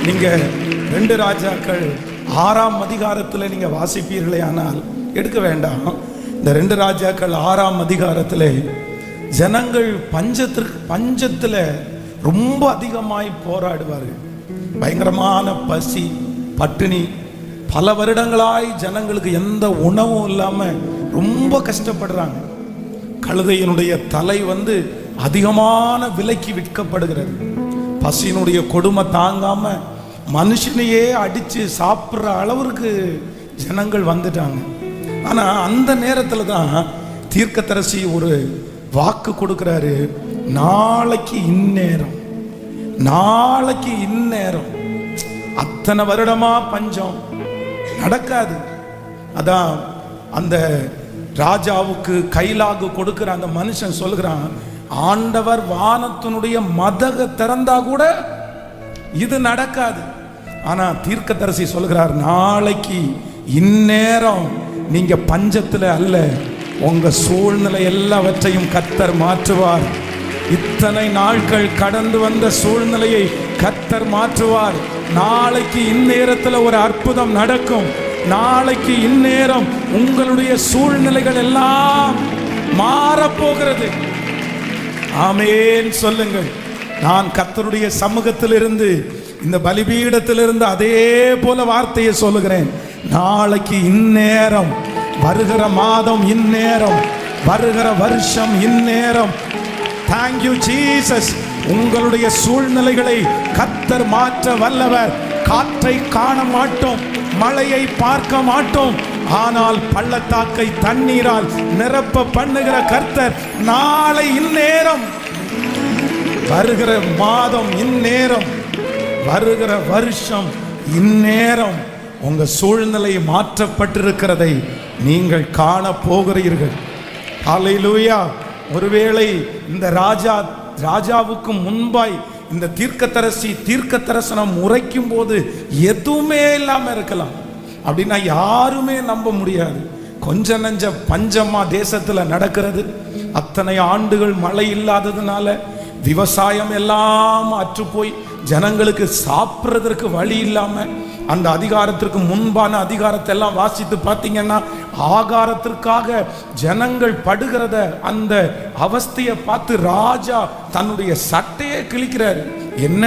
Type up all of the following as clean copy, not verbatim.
நீங்க 2 ராஜாக்கள் 6ஆம் அதிகாரத்தில் நீங்க வாசிப்பீர்களே, ஆனால் எடுக்க வேண்டாம். இந்த 2 ராஜாக்கள் 6ஆம் அதிகாரத்தில் ஜனங்கள் பஞ்சத்தில் ரொம்ப அதிகமாய் போராடுவார்கள். பயங்கரமான பசி, பட்டினி, பல வருடங்களாய் ஜனங்களுக்கு எந்த உணவும் இல்லாம ரொம்ப கஷ்டப்படுறாங்க. கழுதையினுடைய தலை அதிகமான விலைக்கு விற்கப்படுகிறது. பசியினுடைய கொடுமை தாங்காம மனுஷனையே அடிச்சு சாப்பிட்ற அளவிற்கு ஜனங்கள் வந்துட்டாங்க. ஆனா அந்த நேரத்துல தான் தீர்க்கதரிசி ஒரு வாக்கு கொடுக்கிறாரு. நாளைக்கு இந்நேரம், நாளைக்கு இந்நேரம். அத்தனை வருடமா பஞ்சம் நடக்காது. அதான் அந்த ராஜாவுக்கு கைலாகு கொடுக்கிற அந்த மனுஷன் சொல்லுகிறான், ஆண்டவர் வானத்தினுடைய மதக திறந்தா கூட இது நடக்காது. ஆனா தீர்க்கதரிசி சொல்கிறார், நாளைக்கு இந்நேரம் நீங்க பஞ்சத்துல அல்ல, உங்க சூழ்நிலை எல்லாவற்றையும் கர்த்தர் மாற்றுவார். இத்தனை நாட்கள் கடந்து வந்த சூழ்நிலையை கர்த்தர் மாற்றுவார். நாளைக்கு இந்நேரத்தில் ஒரு அற்புதம் நடக்கும். நாளைக்கு இந்நேரம் உங்களுடைய சூழ்நிலைகள் எல்லாம் மாறப்போகிறது. ஆமென் சொல்லுங்கள். நான் கர்த்தருடைய சமூகத்திலிருந்து, இந்த பலிபீடத்திலிருந்து அதே போல வார்த்தையை சொல்லுகிறேன். நாளைக்கு இந்நேரம், வருகிற மாதம் இந்நேரம், வருகிற வருஷம் இந்நேரம். Thank you Jesus. உங்களுடைய சூழ்நிலைகளை கர்த்தர் மாற்ற வல்லவர். காற்றை காண மாட்டோம், மழையை பார்க்க மாட்டோம், ஆனால் பள்ளத்தாக்கை தண்ணீரால் நிரப்ப பண்ணுகிற கர்த்தர் நாளை இந்நேரம், வருகிற மாதம் இந்நேரம், வருகிற வருஷம் இந்நேரம் உங்க சூழ்நிலை மாற்றப்பட்டிருக்கிறதை நீங்கள் காண போகிறீர்கள். ஹல்லேலூயா. ஒருவேளை இந்த ராஜாவுக்கு முன்பாய் இந்த தீர்க்கதரிசி தீர்க்க தரிசனம் உரைக்கும் போது எதுவுமே இல்லாம இருக்கலாம். அப்படின்னா யாருமே நம்ப முடியாது. கொஞ்ச நஞ்ச பஞ்சமா தேசத்துல நடக்கிறது. அத்தனை ஆண்டுகள் மழை இல்லாததுனால விவசாயம் எல்லாம் அற்று போய் ஜனங்களுக்கு சாப்பிட்றதற்கு வழி இல்லாம, அந்த அதிகாரத்திற்கு முன்பான அதிகாரத்தை எல்லாம் வாசித்து பார்த்தீங்கன்னா ஆகாரத்திற்காக ஜனங்கள் படுகிறத, அந்த அவஸ்தையை பார்த்து ராஜா தன்னுடைய சட்டையை கிழிக்கிறார். என்ன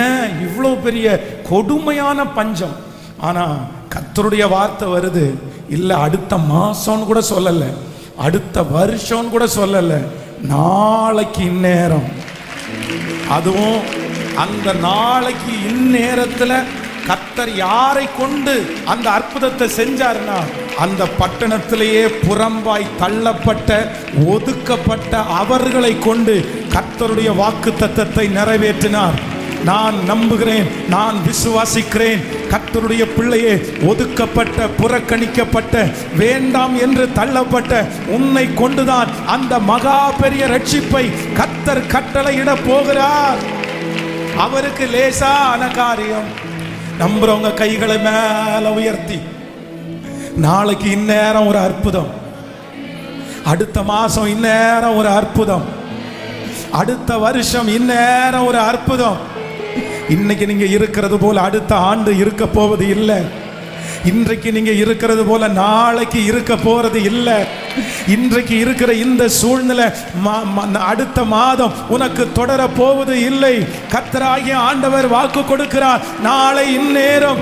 இவ்வளோ பெரிய கொடுமையான பஞ்சம். ஆனா கர்த்தருடைய வார்த்தை வருது, இல்லை அடுத்த மாசம்னு கூட சொல்லல, அடுத்த வருஷம் கூட சொல்லல, நாளைக்கு இந்நேரம். அதுவும் அந்த நாளைக்கு இந்நேரத்துல கர்த்தர் யாரை கொண்டு அந்த அற்புதத்தை செஞ்சாருன்னா, அந்த பட்டணத்திலேயே புறம்பாய் தள்ளப்பட்ட, ஒதுக்கப்பட்ட அவர்களை கொண்டு கர்த்தருடைய வாக்குத்தத்தத்தை நிறைவேற்றினார். நான் நம்புகிறேன், நான் விசுவாசிக்கிறேன். கர்த்தருடைய பிள்ளையே, ஒதுக்கப்பட்ட, புறக்கணிக்கப்பட்ட, வேண்டாம் என்று தள்ளப்பட்ட உன்னை கொண்டுதான் அந்த மகா பெரிய ரட்சிப்பை கர்த்தர் கட்டளையிட போகிறார். அவருக்கு லேசான காரியம். நம்புறவங்க கைகளை மேல உயர்த்தி, நாளைக்கு இந்நேரம் ஒரு அற்புதம், அடுத்த மாசம் இந்நேரம் ஒரு அற்புதம், அடுத்த வருஷம் இந்நேரம் ஒரு அற்புதம். இன்னைக்கு நீங்க இருக்கிறது போல அடுத்த ஆண்டு இருக்க போவது இல்லை. இன்றைக்கு நீங்க இருக்கிறது போல நாளைக்கு இருக்க போறது இல்லை. இன்றைக்கு இருக்கிற இந்த சூழ்நிலை அடுத்த மாதம் உனக்கு தொடர போவது இல்லை. கர்த்தராகிய ஆண்டவர் வாக்கு கொடுக்கிறார், நாளை இந்நேரம்,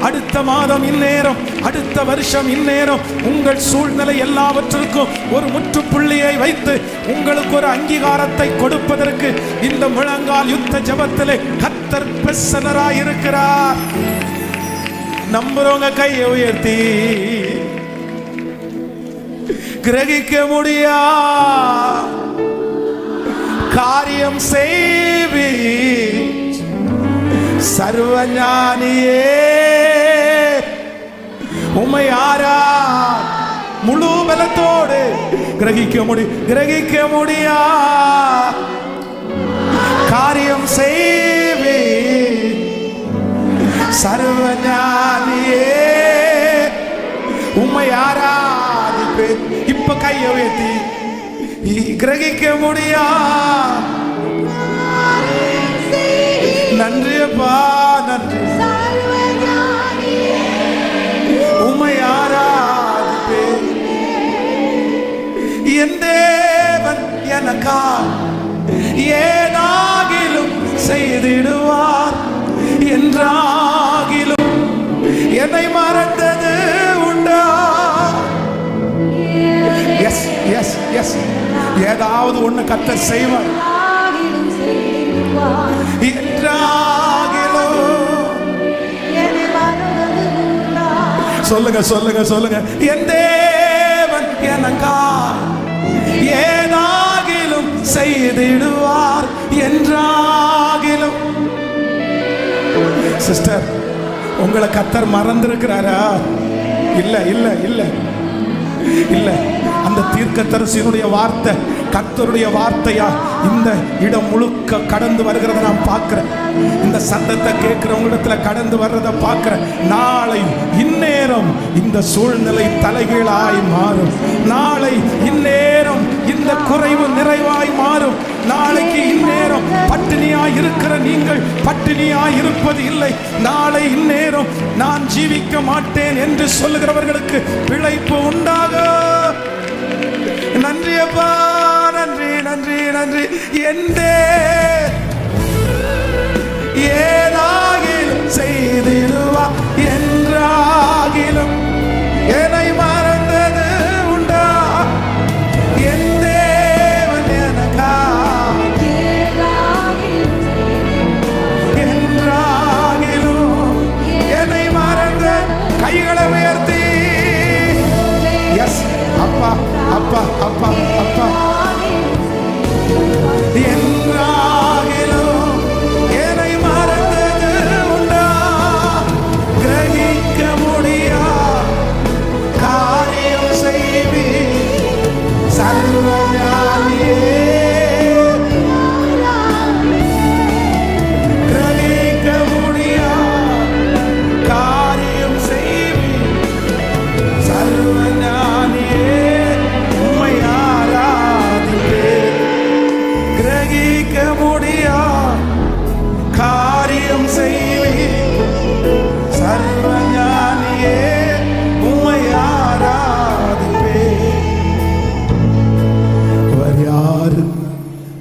அடுத்த மாதம் இந்நேரம், அடுத்த வருஷம் இந்நேரம் உங்கள் சூழ்நிலை எல்லாவற்றிற்கும் ஒரு முற்றுப்புள்ளியை வைத்து உங்களுக்கு ஒரு அங்கீகாரத்தை கொடுப்பதற்கு இந்த முழங்கால் யுத்த ஜெபத்திலே கர்த்தர் பிரசன்னராய் இருக்கிறார். நம்புறவங்க கையை உயர்த்தி, கிரகிக்க முடியா காரியம் செய்வி சர்வஞானியே, உம்மை ஆரா முழு பலத்தோடு கிரகிக்க முடியா காரியம் செய்வி சர்வஞானியே, உம்மை ஆராதிப்பேன். இப்ப கையை உயர்த்தி, கிரகிக்க முடியா. நன்றி அப்பா, நன்றி. செய்திடுவார் என்றாகிலும் என்னை மறந்தது உண்டா? எஸ் எஸ் எஸ், ஏதாவது ஒண்ணு கர்த்தர் செய்வார் என்றாகிலும். சொல்லுங்க சொல்லுங்க சொல்லுங்க, என் தேவன் எனக்கா ஏதாகிலும் செய்திடுவார் என்றாகிலும். சிஸ்டர், உங்களை கர்த்தர் மறந்திருக்கிறாரா? இல்ல இல்ல இல்ல இல்ல. அந்த தீர்க்கதரிசியினுடைய வார்த்தை கர்த்தருடைய வார்த்தையா இந்த இடம் முழுக்க கடந்து வருகிறத நான் பார்க்கிறேன். இந்த சத்தத்தை கேட்கிறவங்களிடத்துல கடந்து வர்றத பார்க்கிறேன். நாளை இந்நேரம் இந்த சூழ்நிலை தலைகீழாய் மாறும். நாளை இந்நேரம் இந்த குறைவு நிறைவாய் மாறும். நாளைக்கு இந்நேரம் பட்டினியாய் இருக்கிற நீங்கள் பட்டினியாய் இருப்பது இல்லை. நாளை இந்நேரம் நான் ஜீவிக்க மாட்டேன் என்று சொல்லுகிறவர்களுக்கு பிழைப்பு உண்டாக. நன்றி அப்பா, நன்றி நன்றி நன்றி. ஏதாகிலும் செய்திடுவா என்றாகிலும் என்னை மறந்தது உண்டா? என் தேவன் எனக்கா என்றாகிலும் என்னை மறந்த கைகளை உயர்த்தி எஸ் அப்பா அப்பா அப்பா அப்பா என்றாகிலும் என்னை மறந்தது உண்டா? கிரகிக்க முடியா காரியம் செய்வி சர்வஞானியே. கிரகிக்க முடியா காரியம் செய்வி சர்வஞானியே. கிரகிக்க முடியா காரியம் செய்வி சர்வஞானியே, உம்மை ஆராதிப்பே. அவர் யாரு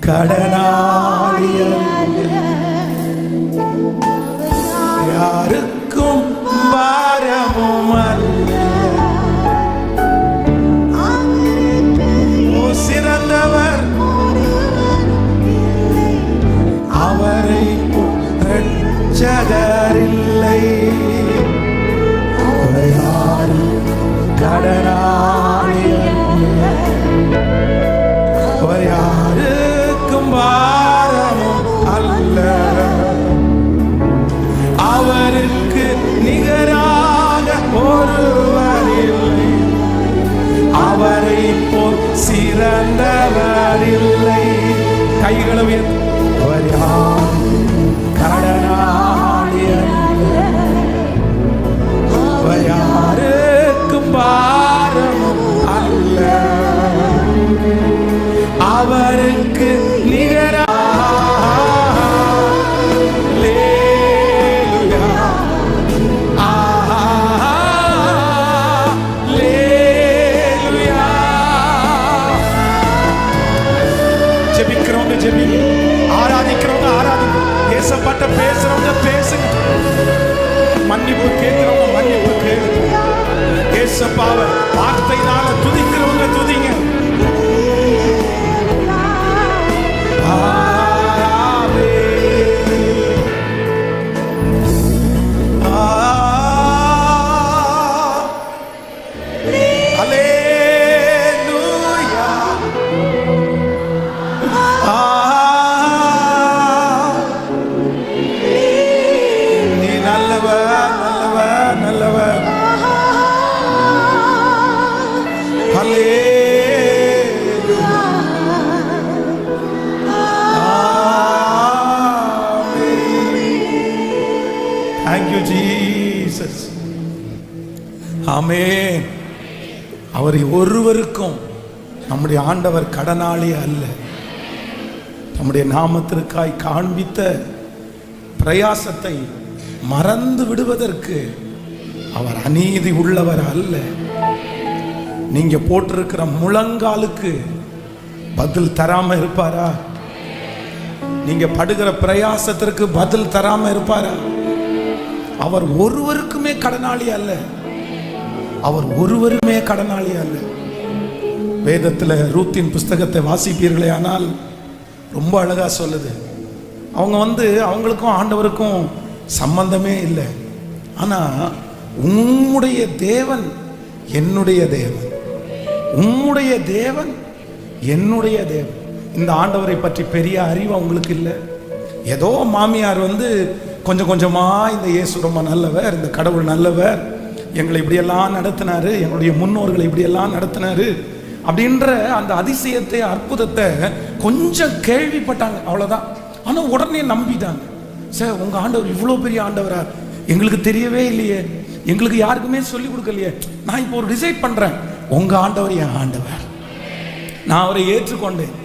கடனாளியல்ல, யாருக்கும் பாரமும் அல்ல. சிறந்தவர் அவரை ரட்சகரில்லை. அவர் யாரும் கடனாளி அல்ல, அவர் யாருக்கும் பாரமும் அல்ல. அவருக்கு நிகராக ஒருவர் இல்லை, அவரை போல் சிறந்தவர் இல்லை. கைகளை உயர்த்தி அவர் யார் கடனாளி அல்ல, அவர் யாருக்கும் பாரமும் அல்ல. அவருக்கு நிகராக ஆராதிக்கிறவங்க ஆராதிங்க, ஏசப்பட்ட பேசுறவங்க பேசுங்க, மன்னிப்பு கேட்கிறவங்க மன்னிப்பு கேளுங்க. ஏசப்பாவை வார்த்தையினால துதிக்கிறவங்க துதிங்க. Thank you, Jesus. ஆமென். அவர் ஒருவருக்கும் நம்முடைய ஆண்டவர் கடனாளி அல்ல. நம்முடைய நாமத்திற்காய் காண்பித்த பிரயாசத்தை மறந்து விடுவதற்கு அவர் அநீதி உள்ளவர் அல்ல. நீங்க போட்டிருக்கிற முழங்காலுக்கு பதில் தராம இருப்பாரா? நீங்க படுகிற பிரயாசத்திற்கு பதில் தராம இருப்பாரா? அவர் ஒருவருக்குமே கடனாளி அல்ல. அவர் ஒருவருமே கடனாளி அல்ல. வேதத்தில் ரூத்தின் புஸ்தகத்தை வாசிப்பீர்களே ஆனால் ரொம்ப அழகா சொல்லுது. அவங்க அவங்களுக்கும் ஆண்டவருக்கும் சம்பந்தமே இல்லை. ஆனா உம்முடைய தேவன் என்னுடைய தேவன், உம்முடைய தேவன் என்னுடைய தேவன். இந்த ஆண்டவரை பற்றி பெரிய அறிவு அவங்களுக்கு இல்லை. ஏதோ மாமியார் கொஞ்சம் கொஞ்சமா இந்த இயேசு ரொம்ப நல்லவர், இந்த கடவுள் நல்லவர், எங்களை இப்படியெல்லாம் நடத்தினாரு, எங்களுடைய முன்னோர்களை இப்படியெல்லாம் நடத்தினாரு அப்படின்ற அந்த அதிசயத்தை அற்புதத்தை கொஞ்சம் கேள்விப்பட்டாங்க, அவ்வளவுதான். ஆனா உடனே நம்பிட்டாங்க. சார், உங்க ஆண்டவர் இவ்வளோ பெரிய ஆண்டவரா? எங்களுக்கு தெரியவே இல்லையே, எங்களுக்கு யாருக்குமே சொல்லி கொடுக்கலையே. நான் இப்போ ஒரு டிசைட் பண்றேன், உங்க ஆண்டவர் என் ஆண்டவர், நான் அவரை ஏற்றுக்கொண்டேன்.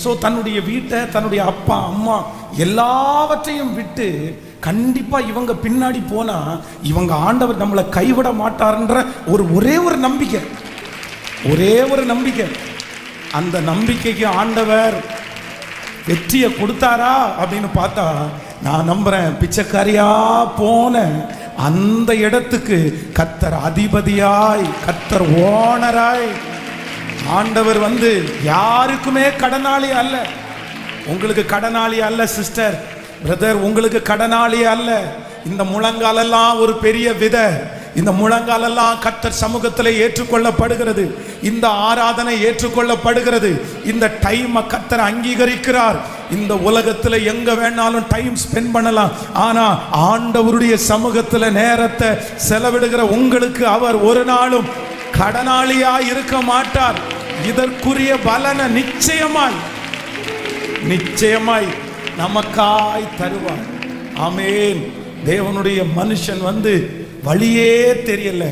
ஸோ தன்னுடைய வீட்டை, தன்னுடைய அப்பா அம்மா எல்லாவற்றையும் விட்டு கண்டிப்பா இவங்க பின்னாடி போனா இவங்க ஆண்டவர் நம்மளை கைவிட மாட்டார்ன்ற ஒரே ஒரு நம்பிக்கை, ஒரே ஒரு நம்பிக்கை. அந்த நம்பிக்கைக்கு ஆண்டவர் வெற்றியை கொடுத்தாரா அப்படின்னு பார்த்தா, நான் நம்புறேன் பிச்சைக்காரியா போன அந்த இடத்துக்கு கர்த்தர் அதிபதியாய், கர்த்தர் ஓனராய், ஆண்டவர் யாருக்குமே கடனாளி அல்ல. உங்களுக்கு கடனாளி அல்ல சிஸ்டர், பிரதர், உங்களுக்கு கடனாளி அல்ல. இந்த முழங்காலெல்லாம் ஒரு பெரிய விதை, இந்த முழங்காலெல்லாம் கர்த்தர் சமூகத்தில் ஏற்றுக்கொள்ளப்படுகிறது, இந்த ஆராதனை ஏற்றுக்கொள்ளப்படுகிறது, இந்த டைம் கர்த்தர் அங்கீகரிக்கிறார். இந்த உலகத்தில் எங்க வேணாலும் டைம் ஸ்பெண்ட் பண்ணலாம், ஆனா ஆண்டவருடைய சமூகத்தில் நேரத்தை செலவிடுகிற உங்களுக்கு அவர் ஒரு நாளும் கடனாளியா இருக்க மாட்டார். இதற்குரிய பலனை நிச்சயமாய் நிச்சயமாய் நமக்காய் தருவார். ஆமென். தேவனுடைய மனுஷன் வழியே தெரியல,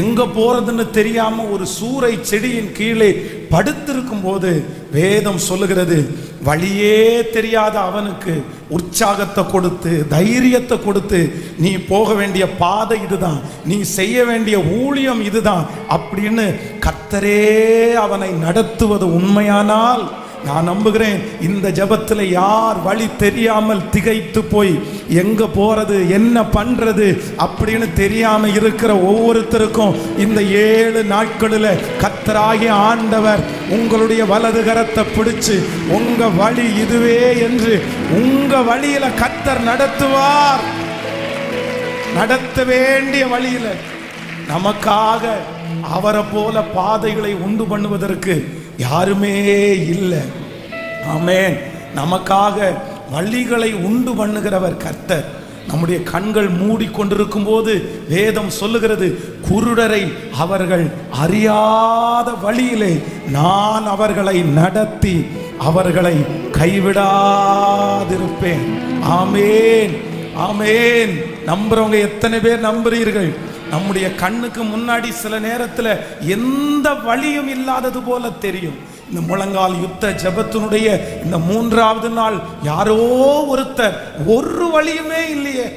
எங்க போறதுன்னு தெரியாம ஒரு சூறை செடியின் கீழே படுத்திருக்கும் போது வேதம் சொல்லுகிறது, வழியே தெரியாத அவனுக்கு உற்சாகத்தை கொடுத்து, தைரியத்தை கொடுத்து, நீ போக வேண்டிய பாதை இதுதான், நீ செய்ய வேண்டிய ஊழியம் இதுதான் அப்படின்னு கர்த்தரே அவனை நடத்துவது உண்மையானால், நான் நம்புகிறேன் இந்த ஜெபத்தில் யார் வழி தெரியாமல் திகைத்து போய் எங்க போறது என்ன பண்றது அப்படின்னு தெரியாம இருக்கிற ஒவ்வொருத்தருக்கும் இந்த 7 நாட்களில் கர்த்தராகிய ஆண்டவர் உங்களுடைய வலது கரத்தை பிடிச்சு உங்க வழி இதுவே என்று உங்க வழியில கர்த்தர் நடத்துவார். நடத்த வேண்டிய வழியில நமக்காக அவரை போல பாதைகளை உண்டு பண்ணுவதற்கு யாருமே இல்லை. ஆமென். நமக்காக வழிகளை உண்டு பண்ணுகிறவர் கர்த்தர். நம்முடைய கண்கள் மூடிக்கொண்டிருக்கும் போது வேதம் சொல்லுகிறது, குருடரை அவர்கள் அறியாத வழியிலே நான் அவர்களை நடத்தி அவர்களை கைவிடாதிருப்பேன். ஆமென், ஆமென். நம்புறவங்க எத்தனை பேர் நம்புறீர்கள்? நம்முடைய கண்ணுக்கு முன்னாடி சில நேரத்தில் எந்த வழியும் இல்லாதது போல தெரியும். இந்த முழங்கால் யுத்த ஜெபத்தினுடைய இந்த 3வது நாள் யாரோ ஒருத்தர் ஒரு வழியுமே இல்லையே,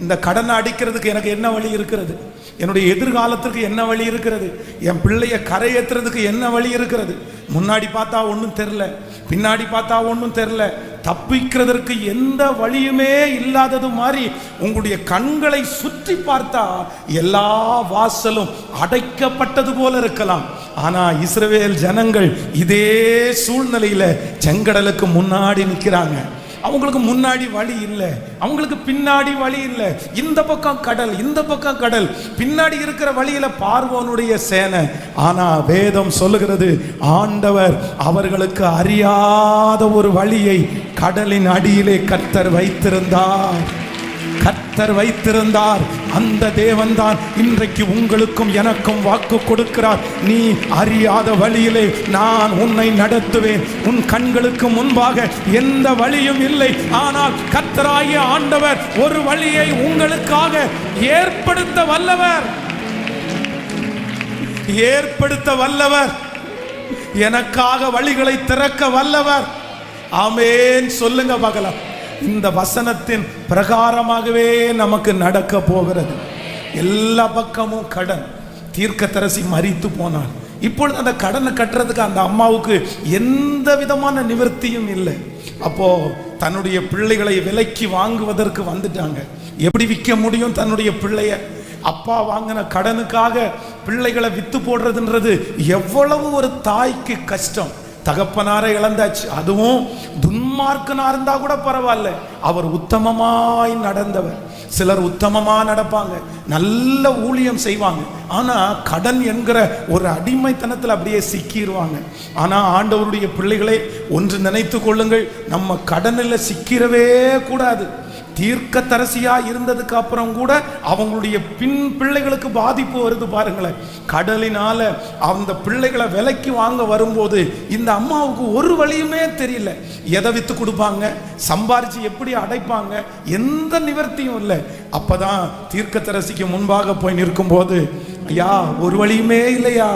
இந்த கடனை அடிக்கிறதுக்கு எனக்கு என்ன வழி இருக்கிறது, என்னுடைய எதிர்காலத்திற்கு என்ன வழி இருக்கிறது, என் பிள்ளைய கரையேற்றுறதுக்கு என்ன வழி இருக்கிறது, முன்னாடி பார்த்தா ஒன்றும் தெரில, பின்னாடி பார்த்தா ஒன்றும் தெரில, தப்பிக்கிறதற்கு எந்த வழியுமே இல்லாதது மாதிரி உங்களுடைய கண்களை சுற்றி பார்த்தா எல்லா வாசலும் அடைக்கப்பட்டது போல இருக்கலாம். ஆனா இஸ்ரவேல் ஜனங்கள் இதே சூழ்நிலையில செங்கடலுக்கு முன்னாடி நிற்கிறாங்க. அவங்களுக்கு முன்னாடி வழி இல்லை, அவங்களுக்கு பின்னாடி வழி இல்லை. இந்த பக்கம் கடல், இந்த பக்கம் கடல், பின்னாடி இருக்கிற வழியில பார்வோனுடைய சேனை. ஆனா வேதம் சொல்லுகிறது, ஆண்டவர் அவர்களுக்கு அறியாத ஒரு வழியை கடலின் அடியிலே கர்த்தர் வைத்திருந்தார். கர்த்தர் வைத்திருந்தார். அந்த தேவன் தான் இன்றைக்கு உங்களுக்கும் எனக்கும் வாக்கு கொடுக்கிறார். நீ அறியாத வழியிலே நான் உன்னை நடத்துவேன். உன் கண்களுக்கு முன்பாக எந்த வழியும் இல்லை, ஆனால் கர்த்தராகிய ஆண்டவர் ஒரு வழியை உங்களுக்காக ஏற்படுத்த வல்லவர், ஏற்படுத்த வல்லவர், எனக்காக வழிகளை திறக்க வல்லவர். ஆமென். சொல்லுங்க பார்க்கலாம். இந்த வசனத்தின் பிரகாரமாகவே நமக்கு நடக்க போகிறது. எல்லா பக்கமும் கடன். தீர்க்கதரிசி மரித்து போனார். இப்பொழுது அந்த கடனை கட்டுறதுக்கு அந்த அம்மாவுக்கு எந்த விதமான நிவர்த்தியும் இல்லை. அப்போ தன்னுடைய பிள்ளைகளை விலைக்கு வாங்குவதற்கு வந்துட்டாங்க. எப்படி விற்க முடியும் தன்னுடைய பிள்ளைய? அப்பா வாங்கின கடனுக்காக பிள்ளைகளை வித்து போடுறதுன்றது எவ்வளவு ஒரு தாய்க்கு கஷ்டம். தகப்பனாரை இழந்தாச்சு. அதுவும் துன்மார்க்கனா இருந்தா கூட பரவாயில்ல, அவர் உத்தமமாய் நடந்தவர். சிலர் உத்தமமா நடப்பாங்க, நல்ல ஊழியம் செய்வாங்க, ஆனா கடன் என்கிற ஒரு அடிமைத்தனத்தில் அப்படியே சிக்கிடுவாங்க. ஆனா ஆண்டவருடைய பிள்ளைகளை ஒன்று நினைத்து கொள்ளுங்கள், நம்ம கடனில் சிக்கிறவே கூடாது. தீர்க்கதரிசியா இருந்ததுக்கு அப்புறம் கூட அவங்களுடைய பின் பிள்ளைகளுக்கு பாதிப்பு வருது பாருங்களேன். கடலினால அந்த பிள்ளைகளை விலைக்கு வாங்க வரும்போது இந்த அம்மாவுக்கு ஒரு வழியுமே தெரியல. எதை வித்து கொடுப்பாங்க, சம்பாரிச்சு எப்படி அடைப்பாங்க, எந்த நிவர்த்தியும் இல்லை. அப்பதான் தீர்க்கதரிசிக்கு முன்பாக போய் நிற்கும் போது, ஐயா ஒரு வழியுமே இல்லையா,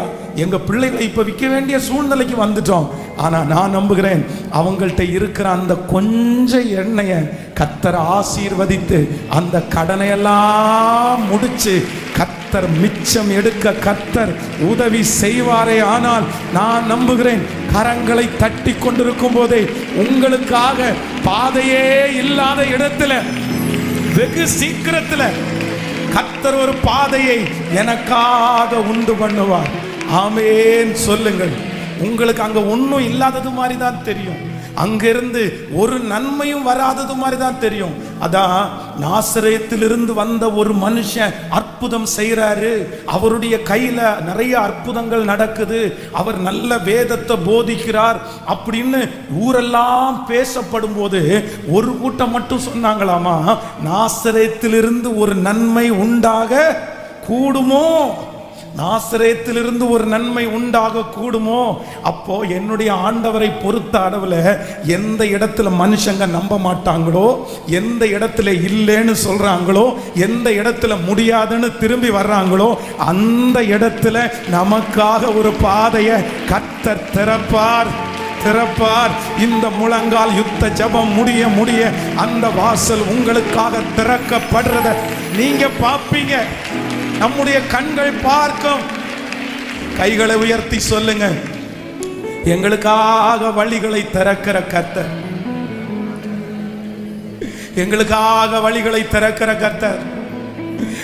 எங்க பிள்ளைகளை இப்ப விற்க வேண்டிய சூழ்நிலைக்கு வந்துட்டோம். ஆனா நான் நம்புகிறேன் அவங்கள்ட்ட இருக்கிற அந்த கொஞ்ச எண்ணெயை கர்த்தர் ஆசீர்வதித்து அந்த கடனையெல்லாம் முடிச்சு கர்த்தர் மிச்சம் எடுக்க கர்த்தர் உதவி செய்வாரே. ஆனால் நான் நம்புகிறேன் கரங்களை தட்டி கொண்டிருக்கும் போதே உங்களுக்காக பாதையே இல்லாத இடத்துல வெகு சீக்கிரத்துல கர்த்தர் ஒரு பாதையை எனக்காக உண்டு பண்ணுவார். ஆமென் சொல்லுங்கள். உங்களுக்கு அங்க ஒன்றும் இல்லாதது மாதிரி தான் தெரியும், அங்கிருந்து ஒரு நன்மையும் வராதது மாதிரி தான் தெரியும். அதான் நாசரேத்திலிருந்து வந்த ஒரு மனுஷன் அற்புதம் செய்யறாரு, அவருடைய கையில நிறைய அற்புதங்கள் நடக்குது, அவர் நல்ல வேதத்தை போதிக்கிறார் அப்படின்னு ஊரெல்லாம் பேசப்படும் போது ஒரு கூட்டம் மட்டும் சொன்னாங்களாமா, நாசரேத்திலிருந்து ஒரு நன்மை உண்டாக கூடுமோ, நாசரேத்திலிருந்து ஒரு நன்மை உண்டாக கூடுமோ. அப்போ என்னுடைய ஆண்டவரை பொறுத்த அளவில் எந்த இடத்துல மனுஷங்க நம்ப மாட்டாங்களோ, எந்த இடத்துல இல்லைன்னு சொல்றாங்களோ, எந்த இடத்துல முடியாதுன்னு திரும்பி வர்றாங்களோ, அந்த இடத்துல நமக்காக ஒரு பாதையை கர்த்தர் திறப்பார். இந்த முழங்கால் யுத்த ஜெபம் முடிய முடிய அந்த வாசல் உங்களுக்காக திறக்கப்படுறத நீங்க பார்ப்பீங்க. நம்முடைய கண்கள் பார்க்கும். கைகளை உயர்த்தி சொல்லுங்க, எங்களுக்காக வழிகளை திறக்கிற கர்த்தர், எங்களுக்காக வழிகளை திறக்கிற கர்த்தர்.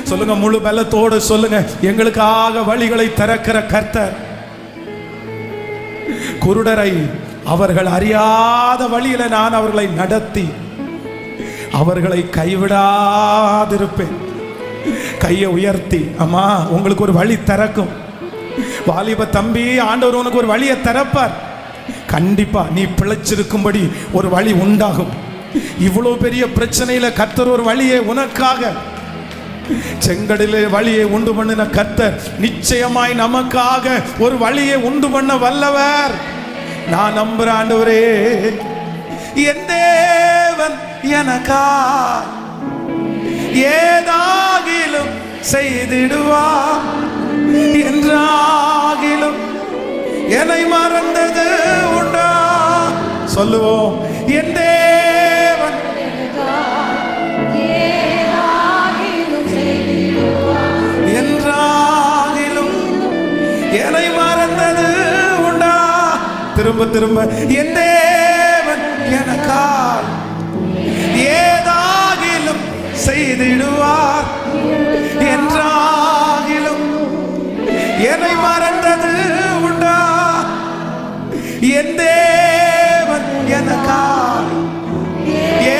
சொல்லுங்க, முழு பலத்தோடு சொல்லுங்க, எங்களுக்காக வழிகளை திறக்கிற கர்த்தர். குருடரை அவர்கள் அறியாத வழியில நான் அவர்களை நடத்தி அவர்களை கைவிடாதிருப்பேன். கையை உயர்த்தி, அம்மா உங்களுக்கு ஒரு வழி திறக்கும். வாலிப தம்பி, ஆண்டவர் உனக்கு ஒரு வழியை திறப்பார். கண்டிப்பா நீ பிழைச்சிருக்கும்படி ஒரு வழி உண்டாகும். இவ்வளவு பெரிய பிரச்சனையில கர்த்தர் ஒரு வழியை உனக்காக, செங்கடலிலே வழியை உண்டு பண்ணின கர்த்தர் நிச்சயமாய் நமக்காக ஒரு வழியை உண்டு பண்ண வல்லவர். நான் நம்புற ஆண்டவரே, என் தேவன் எனக்கா ஏதாகிலும் செய்திடுவார், என்றாகிலும் என்னை மறந்தது உண்டா? சொல்லுவோம், என் தேவன் என்றாகிலும் என்னை மறந்தது உண்டா? திரும்ப திரும்ப, என் தேவன் எனக்கால் ஏதாகிலும் செய்திடுவார், என்றாகிலும் என்னை மறந்தது உண்டா? என் தேவன் எனக்கால்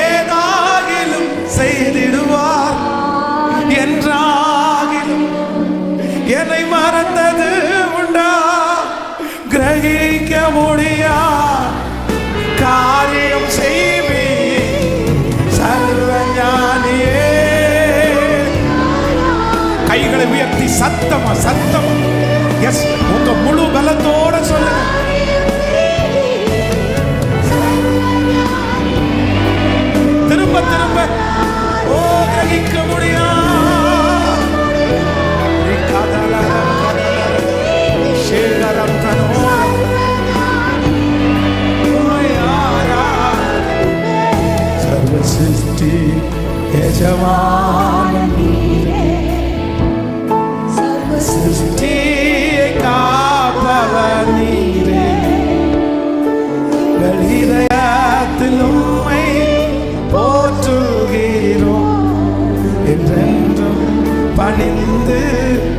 ஏதாகிலும் செய்திடுவார், என்றாகிலும் என்னை மறந்தது உண்டா? கிரகிக்க முடியா காரியம் செய்வே சர்வஞானியே. கைகளை உயர்த்தி சத்தமா எஸ், உங்க முழு பலத்தோட சொல்லுங்க. திரும்ப திரும்ப, ஓ கிரகிக்க முடியா சிருஷ்டி யஜமானன் நீரே, சர்வ சிருஷ்டியை காப்பவர் நீரே, இதயத்தில் உம்மை பணிந்து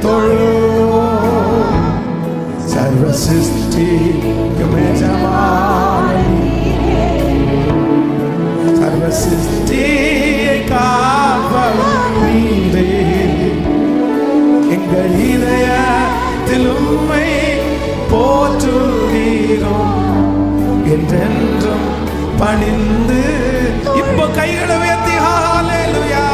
தொழுவோம். சர்வ சிருஷ்டிக்கும் எஜமானனே, சர்வ சிருஷ்டியை காப்பவர் நீரே. எங்கள் இதயத்தில் உம்மை போற்றுகிறோம், என்றென்றும் பணிந்து. இப்போ கைகளை உயர்த்தி ஹல்லேலூயா.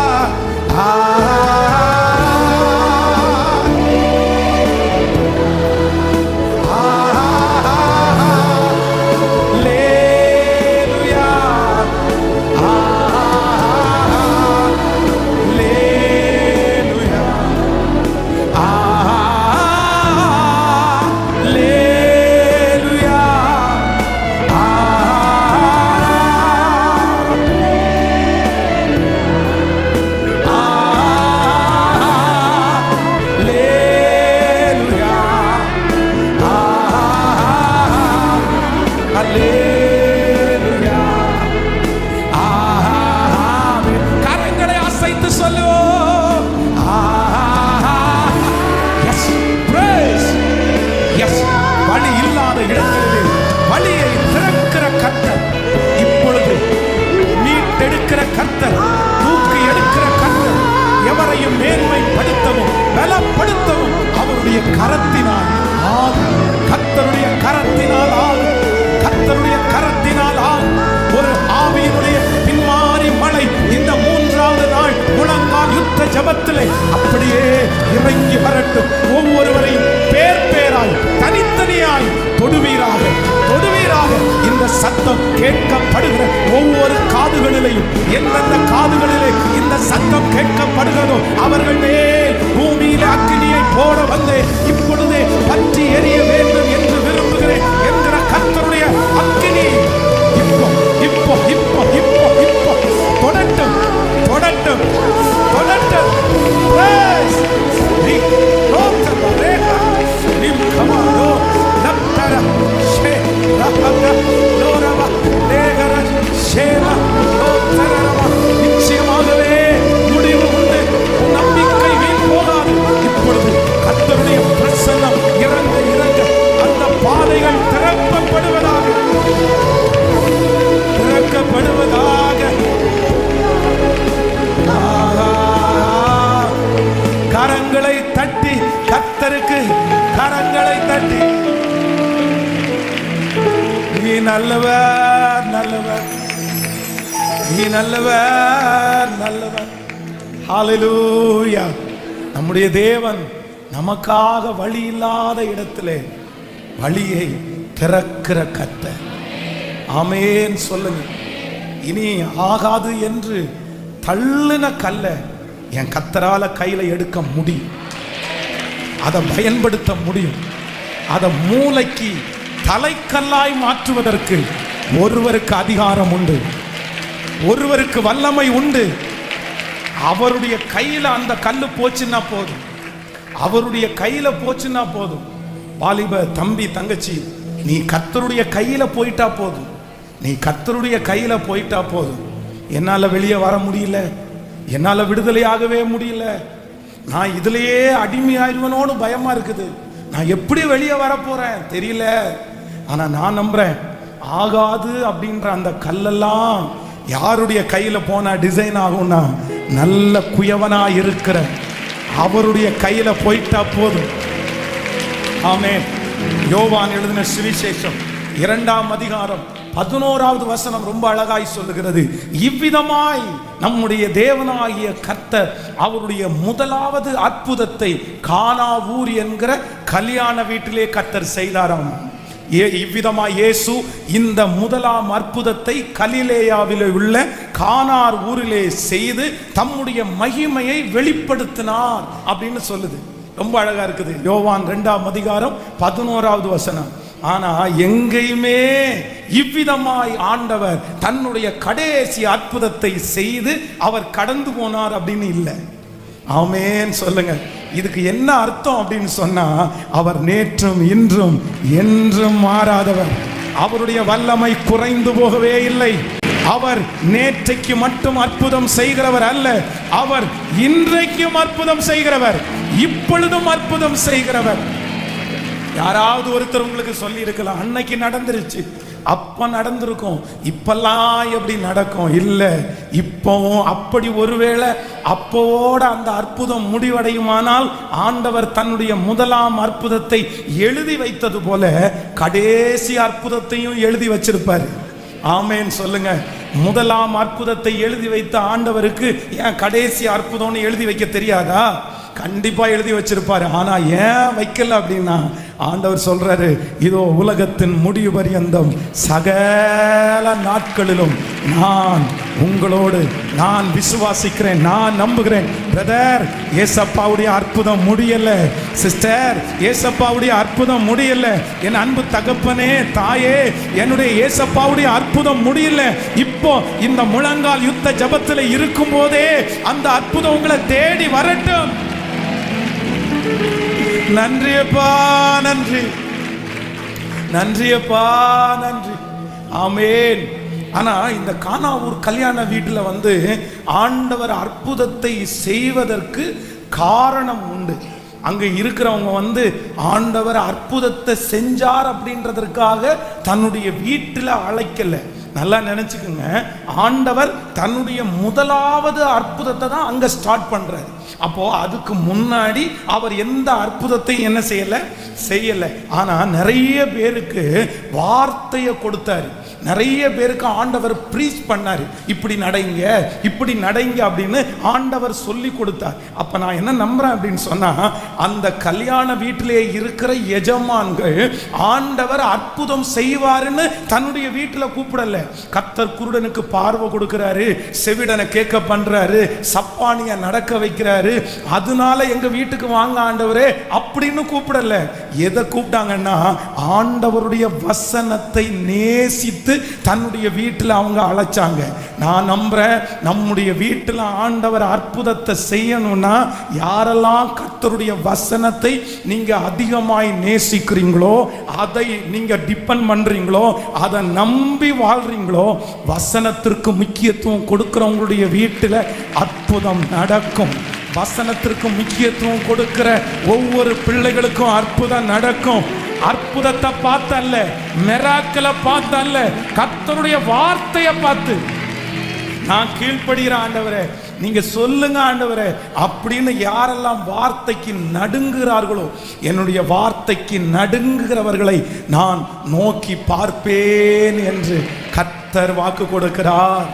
மேன்மைப்படுத்தவும் பலப்படுத்தவும் அவருடைய கரத்தினால் ஆகும். கர்த்தருடைய கரத்தினால் ஆகும். கர்த்தருடைய கரத்தினால் ஆகும். ஒரு ஆவியினுடைய பின்மாறி மழை இந்த 3வது நாள் முழங்கால் யுத்த ஜபத்திலே அப்படியே இறங்கி வரட்டும். ஒவ்வொருவரையும் பேர் பேராய் தனித்தனியாய் தொடுவீராக, தொடுவீராக. இந்த சத்தம் கேட்கப்படுகிற ஒவ்வொரு காதுகளிலேயும், எந்தெந்த காதுகளிலே இந்த சத்தம் கேட்கப்படுகிறதோ அவர்கள் மேல் பூமியில அக்கினியை போட வந்து இப்பொழுதே பற்றி எரிய வேண்டும் என்று விரும்புகிறேன் என்கிற கர்த்தருடைய அக்கினி இப்போ இப்போ இப்போ இப்போ இப்போ தொடட்டும், தொடட்டும், தொடட்டும். நிச்சயமாகவே முடிவு உண்டு. நம்பிக்கை வீண் போகாது. இப்பொழுது கர்த்தருடைய பிரசன்னம் இறங்க இறங்க அந்த பாதைகள் திறக்கப்படுவதாக, திறக்கப்படுவதாக. கரங்களை தட்டி கர்த்தருக்கு கரங்களை தட்டி, நீ நல்லவர், நல்லவர், நீ நல்லவர், நல்லவர். ஹல்லேலூயா. நம்முடைய தேவன் நமக்காக வழி இல்லாத இடத்திலே வழியை திறக்கிற கர்த்தர். ஆமென் சொல்லுங்க. இனி ஆகாது என்று தள்ளின கல்ல என் கர்த்தரால கையில எடுக்க முடியும். அதை பயன்படுத்த முடியும். அதை மூளைக்கு தலைக்கல்லாய் மாற்றுவதற்கு ஒருவருக்கு அதிகாரம் உண்டு, ஒருவருக்கு வல்லமை உண்டு. அவருடைய கையில அந்த கல்லு போச்சுன்னா போதும், அவருடைய கையில போச்சுன்னா போதும். வாலிப தம்பி தங்கச்சி, நீ கர்த்தருடைய கையில போயிட்டா போதும், நீ கர்த்தருடைய கையில போயிட்டா போதும். என்னால வெளியே வர முடியல, என்னால விடுதலையாகவே முடியல, நான் இதுலயே அடிமையாயிருவனோடு பயமா இருக்குது, நான் எப்படி வெளியே வர போறேன் தெரியல. ஆனா நான் நம்புறேன், ஆகாது அப்படின்ற அந்த கல்லெல்லாம் யாருடைய கையில போனா டிசைன் ஆகும்னா, நல்ல குயவனா இருக்கிற அவருடைய கையில போயிட்டா போதும். ஆமென். யோவான் எழுதின சுவிசேஷம் 2ஆம் அதிகாரம் 11வது வசனம் ரொம்ப அழகாய் சொல்லுகிறது. இவ்விதமாய் நம்முடைய தேவனாகிய கர்த்தர் அவருடைய முதலாவது அற்புதத்தை கானா ஊர் என்கிற கல்யாண வீட்டிலே கர்த்தர் செய்தாராம். இவ்விதமாய் இயேசு இந்த முதலாம் அற்புதத்தை கலிலேயாவிலே உள்ள கானார் ஊரிலே செய்து தம்முடைய மகிமையை வெளிப்படுத்தினார் அப்படின்னு சொல்லுது. ரொம்ப அழகா இருக்குது. யோவான் 2ஆம் அதிகாரம் 11வது வசனம். ஆனா எங்கேயுமே இவ்விதமாய் ஆண்டவர் தன்னுடைய கடைசி அற்புதத்தை செய்து அவர் கடந்து போனார் அப்படின்னு இல்லை. ஆமென் சொல்லுங்க. இதுக்கு என்ன அர்த்தம் அப்படின்னு சொன்னா, அவர் நேற்றும் இன்றும் என்றும் மாறாதவர். அவருடைய வல்லமை குறைந்து போகவே இல்லை. அவர் நேற்றைக்கு மட்டும் அற்புதம் செய்கிறவர் அல்ல, அவர் இன்றைக்கும் அற்புதம் செய்கிறவர், இப்பொழுதும் அற்புதம் செய்கிறவர். யாராவது ஒருத்தர் உங்களுக்கு சொல்லி இருக்கலாம், அன்னைக்கு நடந்துருச்சு, அப்ப நடந்திருக்கும், இப்பெல்லாம் எப்படி நடக்கும்? இல்ல, இப்பவும் அப்படி ஒருவேளை அப்போட அந்த அற்புதம் முடிவடையுமானால் ஆண்டவர் தன்னுடைய முதலாம் அற்புதத்தை எழுதி வைத்தது போல கடைசி அற்புதத்தையும் எழுதி வச்சிருப்பாரு. ஆமேன் சொல்லுங்க. முதலாம் அற்புதத்தை எழுதி வைத்த ஆண்டவருக்கு ஏன் கடைசி அற்புதம்னு எழுதி வைக்க தெரியாதா? கண்டிப்பா எழுதி வச்சிருப்பாரு. ஆனா ஏன் வைக்கல அப்படின்னா, ஆண்டவர் சொல்றாரு, இதோ உலகத்தின் முடிவு பரியந்தம் சகல நாட்களிலும் நான் உங்களோடு நான் விசுவாசிக்கிறேன், நான் நம்புகிறேன். பிரதர், ஏசப்பாவுடைய அற்புதம் முடியல. சிஸ்டர், ஏசப்பாவுடைய அற்புதம் முடியல. என் அன்பு தகப்பனே, தாயே, என்னுடைய ஏசப்பாவுடைய அற்புதம் முடியல. இப்போ இந்த முழங்கால் யுத்த ஜபத்தில் இருக்கும் போதே அந்த அற்புதம் உங்களை தேடி வரட்டும். நன்றியப்பா, நன்றி, நன்றியப்பா, நன்றி. ஆமேன். ஆனா இந்த கானாவூர் கல்யாண வீட்டில் ஆண்டவர் அற்புதத்தை செய்வதற்கு காரணம் உண்டு. அங்க இருக்கிறவங்க ஆண்டவர் அற்புதத்தை செஞ்சார் அப்படின்றதற்காக தன்னுடைய வீட்டில் அழைக்கல. நல்லா நினைச்சுக்குங்க, ஆண்டவர் தன்னுடைய முதலாவது அற்புதத்தை தான் அங்க ஸ்டார்ட் பண்றாரு. அப்போ அதுக்கு முன்னாடி அவர் எந்த அற்புதத்தையும் என்ன செய்யல. ஆனா நிறைய பேருக்கு வார்த்தையை கொடுத்தாரு, நிறைய பேருக்கு ஆண்டவர் ப்ரீச் பண்ணாரு, இப்படி நடைங்க, இப்படி நடைங்க அப்படின்னு ஆண்டவர் சொல்லி கொடுத்தார். அப்ப நான் என்ன நம்புறேன் அப்படின்னு சொன்னா, அந்த கல்யாண வீட்டிலே இருக்கிற எஜமான்கள் ஆண்டவர் அற்புதம் செய்வாருன்னு தன்னுடைய வீட்டில் கூப்பிடல. கர்த்தர் குருடனுக்கு பார்வை கொடுக்கிறாரு, செவிடனை கேட்க பண்றாரு, சப்பானிய நடக்க வைக்கிறாரு, அதனால எங்க வீட்டுக்கு வாங்க ஆண்டவரே அப்படின்னு கூப்பிடல. எதை கூப்பிட்டாங்கன்னா, ஆண்டவருடைய வசனத்தை நேசித்து தன்னுடைய வீட்டில் அவங்க அழைச்சாங்க. நான் நம்புறேன், நம்முடைய வீட்டில் ஆண்டவர் அற்புதத்தை செய்யணும்னா, யாரெல்லாம் கர்த்தருடைய வசனத்தை நீங்க அதிகமாய் நேசிக்கிறீங்களோ, அதை நீங்க டிபெண்ட் பண்றீங்களோ, அதை நம்பி வாழ்றீங்களோ, வசனத்திற்கு முக்கியத்துவம் கொடுக்கிறவங்களுடைய வீட்டில் அற்புதம் நடக்கும். வசனத்திற்கு முக்கியத்துவம் கொடுக்கிற ஒவ்வொரு பிள்ளைகளுக்கும் அற்புதம் நடக்கும். அற்புதத்தை பார்த்தல்ல, மிராக்கிளை பார்த்தல்ல, கர்த்தருடைய வார்த்தையை பார்த்து நான் கீழ்ப்படுகிற ஆண்டவரே, நீங்க சொல்லுங்க ஆண்டவரே அப்படின்னு யாரெல்லாம் வார்த்தைக்கு நடுங்குகிறார்களோ, என்னுடைய வார்த்தைக்கு நடுங்குகிறவர்களை நான் நோக்கி பார்ப்பேன் என்று கர்த்தர் வாக்கு கொடுக்கிறார்.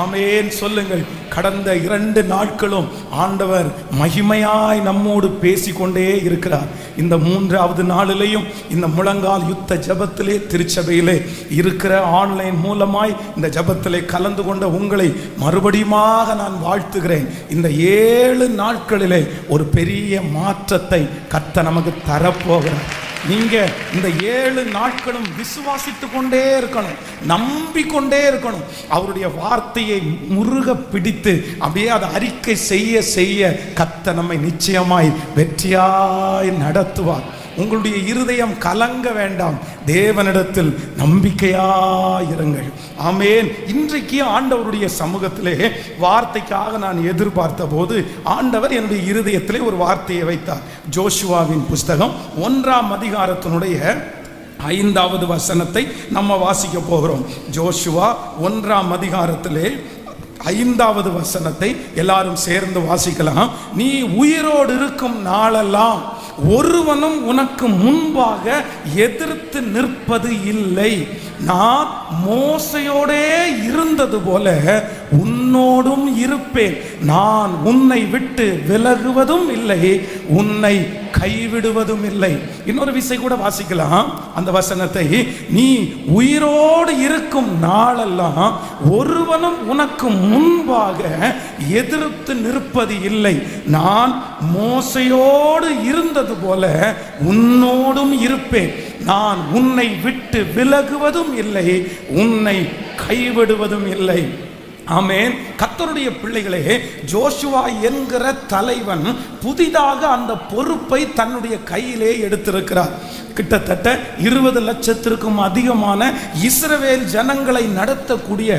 ஆமேன் சொல்லுங்கள். கடந்த 2 நாட்களும் ஆண்டவர் மகிமையாய் நம்மோடு பேசிக்கொண்டே இருக்கிறார். இந்த 3வது நாளிலேயும் இந்த முழங்கால் யுத்த ஜபத்திலே திருச்சபையிலே இருக்கிற ஆன்லைன் மூலமாய் இந்த ஜபத்திலே கலந்து கொண்ட உங்களை மறுபடியுமாக நான் வாழ்த்துகிறேன். இந்த 7 நாட்களிலே ஒரு பெரிய மாற்றத்தை கர்த்தர் நமக்கு தரப்போகிறார். நீங்க இந்த 7 நாட்களும் விசுவாசித்து கொண்டே இருக்கணும், நம்பிக்கொண்டே இருக்கணும். அவருடைய வார்த்தையை முருக பிடித்து அப்படியே அதை அறிக்கை செய்ய செய்ய கர்த்தர் நம்மை நிச்சயமாய் வெற்றியாய் நடத்துவார். உங்களுடைய இருதயம் கலங்க வேண்டாம், தேவனிடத்தில் நம்பிக்கையாயிருங்கள். ஆமேன். இன்றைக்கு ஆண்டவருடைய சமூகத்திலே வார்த்தைக்காக நான் எதிர்பார்த்த போது ஆண்டவர் என்னுடைய இருதயத்திலே ஒரு வார்த்தையை வைத்தார். ஜோஷுவாவின் புஸ்தகம் 1ஆம் அதிகாரத்தினுடைய 5வது வசனத்தை நம்ம வாசிக்க போகிறோம். ஜோஷுவா 1ஆம் அதிகாரத்திலே 5வது வசனத்தை எல்லாரும் சேர்ந்து வாசிக்கலாம். நீ உயிரோடு இருக்கும் நாளெல்லாம் ஒருவனும் உனக்கு முன்பாக எதிர்த்து நிற்பது இல்லை. நான் மோசையோடே இருந்தது போல உன்னோடும் இருப்பேன். நான் உன்னை விட்டு விலகுவதும் இல்லை, உன்னை கைவிடுவதும் இல்லை. இன்னொரு விஷயம் கூட வாசிக்கலாம் அந்த வசனத்தை. நீ உயிரோடு இருக்கும் நாளெல்லாம் ஒருவனும் உனக்கு முன்பாக எதிர்த்து நிற்பது இல்லை. நான் மோசையோடு இருந்தது போல உன்னோடும் இருப்பேன். நான் உன்னை விட்டு விலகுவதும் இல்லை, உன்னை கைவிடுவதும் இல்லை. ஆமென். கர்த்தருடைய பிள்ளைகளே, ஜோஷுவா என்கிற தலைவன் புதிதாக அந்த பொறுப்பை தன்னுடைய கையிலே எடுத்திருக்கிறார். கிட்டத்தட்ட 20 லட்சத்திற்கும் அதிகமான இஸ்ரவேல் ஜனங்களை நடத்தக்கூடிய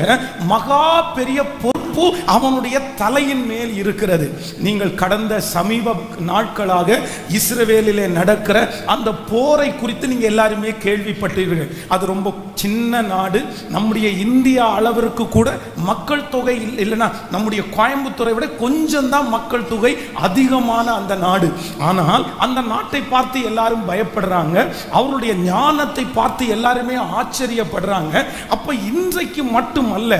மகா பெரிய பொறுப்பு அவனுடைய தலையின் மேல் இருக்கிறது. நீங்கள் கடந்த சமீப நாட்களாக இஸ்ரவேலிலே நடக்கிற அந்த போரை குறித்து நீங்க எல்லாருமே கேள்விப்பட்டீர்கள். அது ரொம்ப சின்ன நாடு. நம்முடைய இந்தியா அளவிற்கு கூட மக்கள் தொகை இல்லைன்னா நம்முடைய கோயம்புத்தூரை விட கொஞ்சம் தான் மக்கள் தொகை அதிகமான அந்த நாடு. ஆனால் அந்த நாட்டை பார்த்து எல்லாரும் பயப்படுறாங்க. அவருடைய ஞானத்தை பார்த்து எல்லாருமே ஆச்சரியப்படுறாங்க. அப்ப இன்றைக்கு மட்டுமல்ல,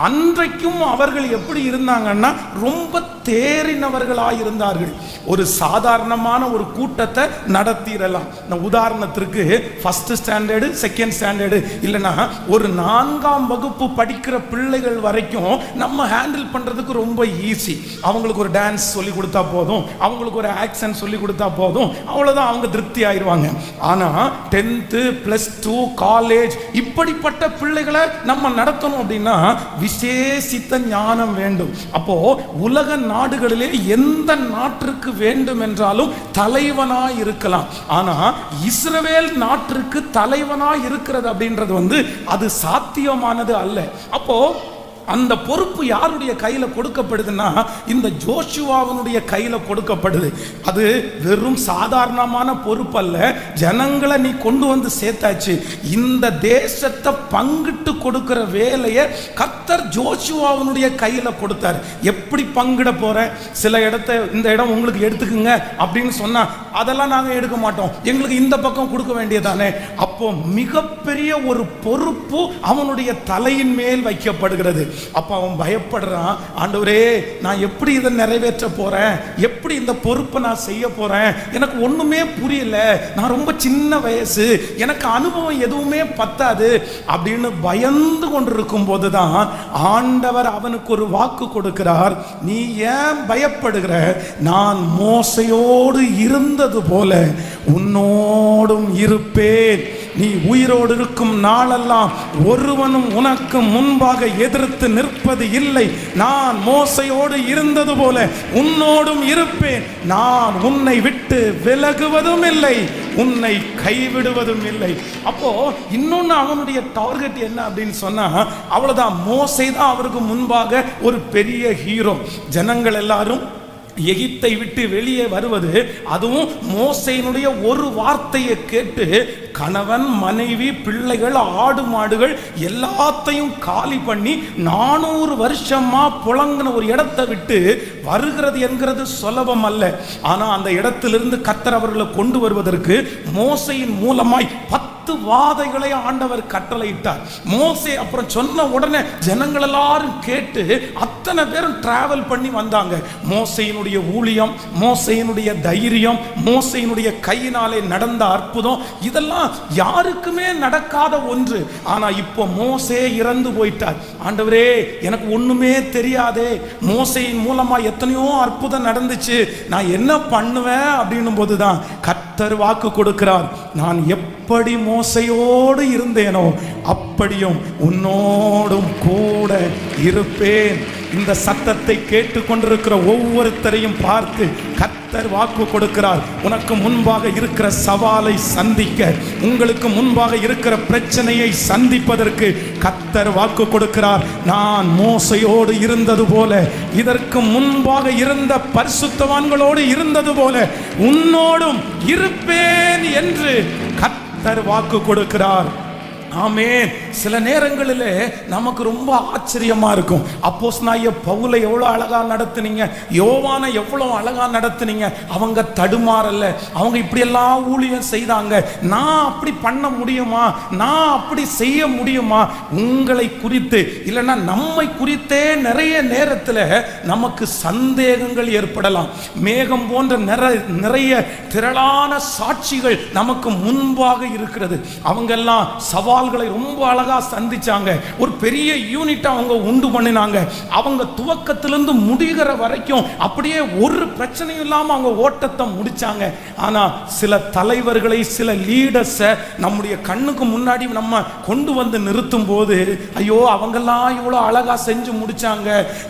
அன்றைக்கும் அவர்கள் எப்படி இருந்தாங்கன்னா ரொம்ப தேறினவர்களாக இருந்தார்கள். ஒரு சாதாரணமான ஒரு கூட்டத்தை நடத்திடலாம். உதாரணத்திற்கு ஃபர்ஸ்ட் ஸ்டாண்டர்டு, செகண்ட் ஸ்டாண்டர்டு இல்லைன்னா ஒரு 4ஆம் வகுப்பு படிக்கிற பிள்ளைகள் வரைக்கும் நம்ம ஹேண்டில் பண்றதுக்கு ரொம்ப ஈஸி. அவங்களுக்கு ஒரு டான்ஸ் சொல்லி கொடுத்தா போதும், அவங்களுக்கு ஒரு ஆக்சன் சொல்லி கொடுத்தா போதும், அவ்வளவுதான், அவங்க திருப்தி ஆயிடுவாங்க. ஆனா 10th +2 காலேஜ் இப்படிப்பட்ட பிள்ளைகளை நம்ம நடத்தணும் அப்படின்னா விசேஷித்த ஞானம் வேண்டும். அப்போ உலக நாடுகளிலே எந்த நாட்டிற்கு வேண்டும் என்றாலும் தலைவனாய் இருக்கலாம். ஆனா இஸ்ரவேல் நாட்டிற்கு தலைவனாய் இருக்கிறது அப்படின்றது அது சாத்தியமானது அல்ல. அப்போ அந்த பொறுப்பு யாருடைய கையில கொடுக்கப்படுதுன்னா இந்த ஜோஷுவாவினுடைய கையில கொடுக்கப்படுது. அது வெறும் சாதாரணமான பொறுப்பு அல்ல. ஜனங்களை நீ கொண்டு வந்து சேர்த்தாச்சு, இந்த தேசத்தை பங்கிட்டு கொடுக்கிற வேலையை கர்த்தர் ஜோஷுவாவினுடைய கையில கொடுத்தார். எப்படி பங்கிட போற? சில இடத்தை இந்த இடம் உங்களுக்கு எடுத்துக்குங்க அப்படின்னு சொன்னா அதெல்லாம் நாங்க எடுக்க மாட்டோம், எங்களுக்கு இந்த பக்கம் கொடுக்க வேண்டியதானே. அப்போ மிகப்பெரிய ஒரு பொறுப்பு அவனுடைய தலையின் மேல் வைக்கப்படுகிறது. அப்ப அவன் பயப்படுறான், ஆண்டவரே நான் எப்படி இதை நிறைவேற்ற போறேன், எப்படி இந்த பொறுப்பை நான் செய்ய போறேன், எனக்கு ஒண்ணுமே புரியல, நான் ரொம்ப சின்ன வயசு, எனக்கு அனுபவம் எதுவுமே பத்தாது அப்படின்னு பயந்து கொண்டிருக்கும் போதுதான் ஆண்டவர் அவனுக்கு ஒரு வாக்கு கொடுக்கிறார். நீ ஏன் பயப்படுகிற? நான் மோசையோடு இருந்தது போல உன்னோடும் இருப்பேன். நீ உயிரோடு இருக்கும் நாளெல்லாம் ஒருவனும் உனக்கு முன்பாக எதிர்த்து நிற்பது இல்லை. நான் மோசையோடு இருந்தது போல உன்னோடும் இருப்பேன். நான் உன்னை விட்டு விலகுவதும் இல்லை, உன்னை கைவிடுவதும் இல்லை. அப்போ இன்னொன்னு அவனுடைய டார்கெட் என்ன அப்படின்னு சொன்னா, அவ்வளவுதான், மோசே தான் அவருக்கு முன்பாக ஒரு பெரிய ஹீரோ. ஜனங்கள் எல்லாரும் எகிப்தை விட்டு வெளியே வருவது, அதுவும் மோசேயினுடைய ஒரு வார்த்தையை கேட்டு கணவன் மனைவி பிள்ளைகள் ஆடு மாடுகள் எல்லாத்தையும் காலி பண்ணி 400 வருஷமா புலங்கின ஒரு இடத்தை விட்டு வருகிறது என்கிறது சுலபம் அல்ல. ஆனா அந்த இடத்திலிருந்து கர்த்தர் அவர்களை கொண்டு வருவதற்கு மோசேயின் மூலமாய் 10 வாதைகளை ஆண்டவர் கட்டளையிட்டார். மோசே அப்புறம் சொன்ன உடனே ஜனங்கள் எல்லாரும் கேட்டு அத்தனை பேரும் டிராவல் பண்ணி வந்தாங்க. மோசேயினுடைய ஊழியம், மோசேயினுடைய தைரியம், மோசேயினுடைய கையினாலே நடந்த அற்புதம், இதெல்லாம் யாருக்குமே நடக்காத ஒன்று. ஆனா இப்போ மோசே இறந்து போயிட்டார். ஆண்டவரே எனக்கு ஒண்ணுமே தெரியாதே, மோசேயின் மூலமா எத்தனையோ அற்புதம் நடந்துச்சு, நான் என்ன பண்ணுவேன் அப்படின்னும் போதுதான் கர்த்தர் வாக்கு கொடுக்கிறார். நான் எப்படி மோசையோடு இருந்தேனோ அப்படியும் உன்னோடும் கூட இருப்பேன். இந்த சத்தத்தை கேட்டுக்கொண்டிருக்கிற ஒவ்வொருத்தரையும் பார்த்து கர்த்தர் வாக்கு கொடுக்கிறார். உனக்கு முன்பாக இருக்கிற சவாலை சந்திக்க, உங்களுக்கு முன்பாக இருக்கிற பிரச்சனையை சந்திப்பதற்கு கர்த்தர் வாக்கு கொடுக்கிறார். நான் மோசையோடு இருந்தது போல, இதற்கு முன்பாக இருந்த பரிசுத்தவான்களோடு இருந்தது போல உன்னோடும் இருப்பேன் என்று கர்த்தர் வாக்கு கொடுக்கிறார். ஆமென். சில நேரங்களில் நமக்கு ரொம்ப ஆச்சரியமா இருக்கும். அப்போஸ்தலனாகிய பவுலை எவ்வளோ அழகா நடத்துனீங்க, யோவானை எவ்வளோ அழகா நடத்துனீங்க, அவங்க தடுமாறல, அவங்க இப்படியெல்லாம் ஊழியம் செய்தாங்க, நான் அப்படி பண்ண முடியுமா, நான் அப்படி செய்ய முடியுமா? உங்களை குறித்து இல்லைன்னா நம்மை குறித்தே நிறைய நேரத்தில் நமக்கு சந்தேகங்கள் ஏற்படலாம். மேகம் போன்ற நிறைய திரளான சாட்சிகள் நமக்கு முன்பாக இருக்கிறது. அவங்கெல்லாம் சவால் சவால்களை ரொம்ப அழகா சந்திச்சாங்க. ஒரு பெரிய யூனிட் அவங்க உண்டு பண்ணினாங்க. அவங்க துவக்கத்திலிருந்து முடிகிற வரைக்கும் அப்படியே ஒரு பிரச்சனையும் இல்லாம அவங்க ஓட்டத்தை முடிச்சாங்க. ஆனா சில தலைவர்களை, சில லீடர்ஸை நம்முடைய கண்ணுக்கு முன்னாடி நம்ம கொண்டு வந்து நிறுத்தும் போது, ஐயோ அவங்கெல்லாம் இவ்வளோ அழகா செஞ்சு முடிச்சாங்க,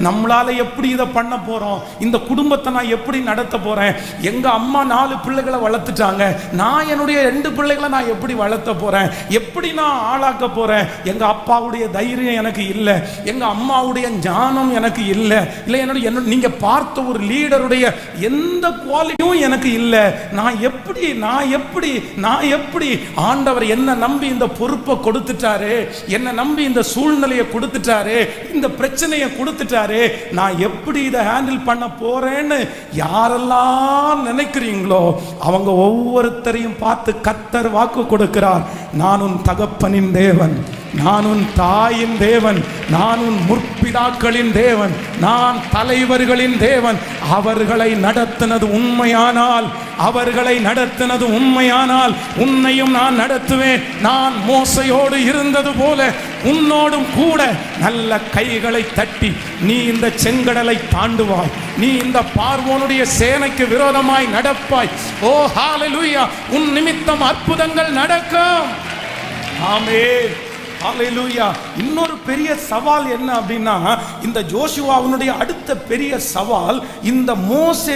நம்மளால எப்படி இதை பண்ண போறோம், இந்த குடும்பத்தை நான் எப்படி நடத்த போறேன், எங்க அம்மா 4 பிள்ளைகளை வளர்த்துட்டாங்க, நான் என்னுடைய 2 பிள்ளைகளை நான் எப்படி வளர்த்த போறேன், எப்படி நான் ஆளாக்க போறேன், எங்க அப்பாவுடைய தைரியம் எனக்கு இல்லை, எங்க அம்மாவுடைய ஞானம் எனக்கு இல்லை, இல்லை என்னுடைய நீங்க பார்த்த ஒரு லீடருடைய எந்த குவாலிட்டியும் எனக்கு இல்லை, நான் எப்படி ஆண்டவர் என்ன நம்பி இந்த பொறுப்பை கொடுத்துட்டாரு, என்ன நம்பி இந்த சூழ்நிலையை கொடுத்துட்டாரு, இந்த பிரச்சனையை கொடுத்துட்டாரு, நான் எப்படி இதை ஹேண்டில் பண்ண போறேன்னு யாரெல்லாம் நினைக்கிறீங்களோ அவங்க ஒவ்வொருத்தரையும் பார்த்து கர்த்தர் வாக்கு கொடுக்கிறார். நான் உன் தகப்பனின் தேவன், நான் உன் தாயின் தேவன், நான் உன் முற்பிதாக்களின் தேவன், நான் தலைவர்களின் தேவன். அவர்களை நடத்தினது உண்மையானால் உன்னையும் நான் நடத்துவேன். நான் மோசையோடு இருந்தது போல உன்னோடும் கூட நல்ல கைகளை தட்டி நீ இந்த செங்கடலை தாண்டுவாய், நீ இந்த பார்வோனுடைய சேனைக்கு விரோதமாய் நடப்பாய். ஓ ஹalleluya, உன் நிமித்தம் அற்புதங்கள் நடக்கும். ஆமென். ஹalleluya. இன்னொரு பெரிய சவால் என்ன அப்படின்னா, இந்த ஜோஷுவாவுடைய அடுத்த பெரிய சவால், இந்த மோசே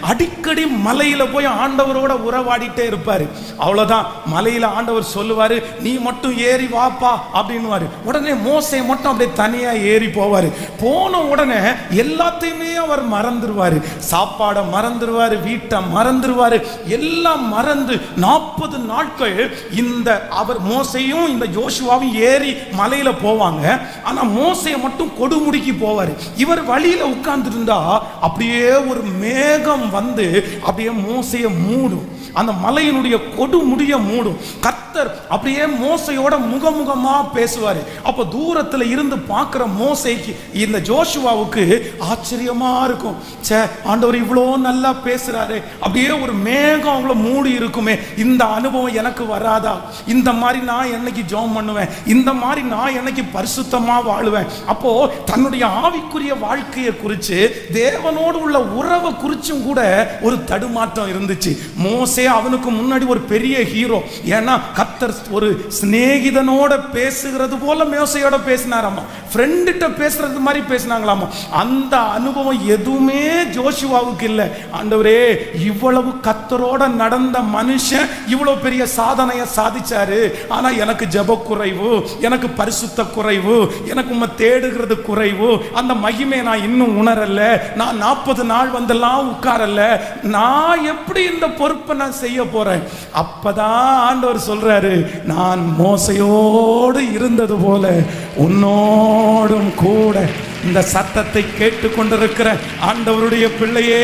அடிக்கடி மலையில போய் ஆண்டவரோட உறவாடிட்டே இருப்பாரு. அவ்வளவுதான், மலையில ஆண்டவர் சொல்லுவாரு நீ மட்டும் ஏறி வாப்பா அப்படின்னுவாரு. உடனே மோசே மட்டும் அப்படியே தனியா ஏறி போவாரு. போன உடனே எல்லாத்தையுமே அவர் மறந்துடுவாரு, சாப்பாடை மறந்துடுவாரு, வீட்டை மறந்துடுவாரு, எல்லாம் மறந்து 40 நாட்கள் இந்த அவர் மோசையும் இந்த ஜோஷுவாவும் ஏறி மலையில போவாங்க. ஆனா மோசே மட்டும் கொடுமுடிக்கு போவாரு. இவர் வழியில உட்கார்ந்து இருந்தா அப்படியே ஒரு மேகம் அப்படியே மோசைய மூடும், அந்த மலையினுடைய கொடுமுடிய மூடும். கர்த்தர் அப்படியே மோசையோட முகமுகமா பேசுவாரு. அப்ப தூரத்துல இருந்து பார்க்கிற மோசைக்கு, இந்த ஜோஷுவாவுக்கு ஆச்சரியமா இருக்கும். ஆண்டவர் இவ்வளோ நல்லா பேசுறாரு, அப்படியே ஒரு மேகம் அவங்கள மூடி இருக்குமே, இந்த அனுபவம் எனக்கு வராதா, இந்த மாதிரி நான் என்னைக்கு ஜெபம் பண்ணுவேன், இந்த மாதிரி நான் என்னைக்கு பரிசுத்தமா வாழுவேன். அப்போ தன்னுடைய ஆவிக்குரிய வாழ்க்கையை குறித்து, தேவனோடு உள்ள உறவை குறிச்சும் கூட ஒரு தடுமாற்றம் இருந்துச்சு. மோசே அவனுக்கு முன்னாடி ஒரு பெரிய ஹீரோ. ஏன்னா கர்த்தர் ஒரு சிநேகிதனோட பேசுகிறது போல மோசையோட பேசினாராமா, ஃப்ரெண்ட்கிட்ட பேசுறது மாதிரி பேசினாங்களாமா. அந்த அனுபவம் எதுவுமே ஜோஷுவாவுக்கு இல்லை. ஆண்டவரே, இவ்வளவு கர்த்தரோட நடந்த மனுஷன் இவ்வளவு பெரிய சாதனையை சாதிச்சாரு, ஆனா எனக்கு ஜெப குறைவு, எனக்கு பரிசுத்த குறைவு, எனக்கு உம்மை தேடுகிறது குறைவு, அந்த மகிமை நான் இன்னும் உணரல, நான் 40 நாள் வந்தெல்லாம் உட்காரல, நான் எப்படி இந்த பொறுப்பை நான் செய்ய போறேன்? அப்பதான் ஆண்டவர் சொல்றாரு, நான் மோசையோடு இருந்தது போல உன்னோடும் கூட. இந்த சத்தத்தை கேட்டுக்கொண்டிருக்கிற ஆண்டவருடைய பிள்ளையே,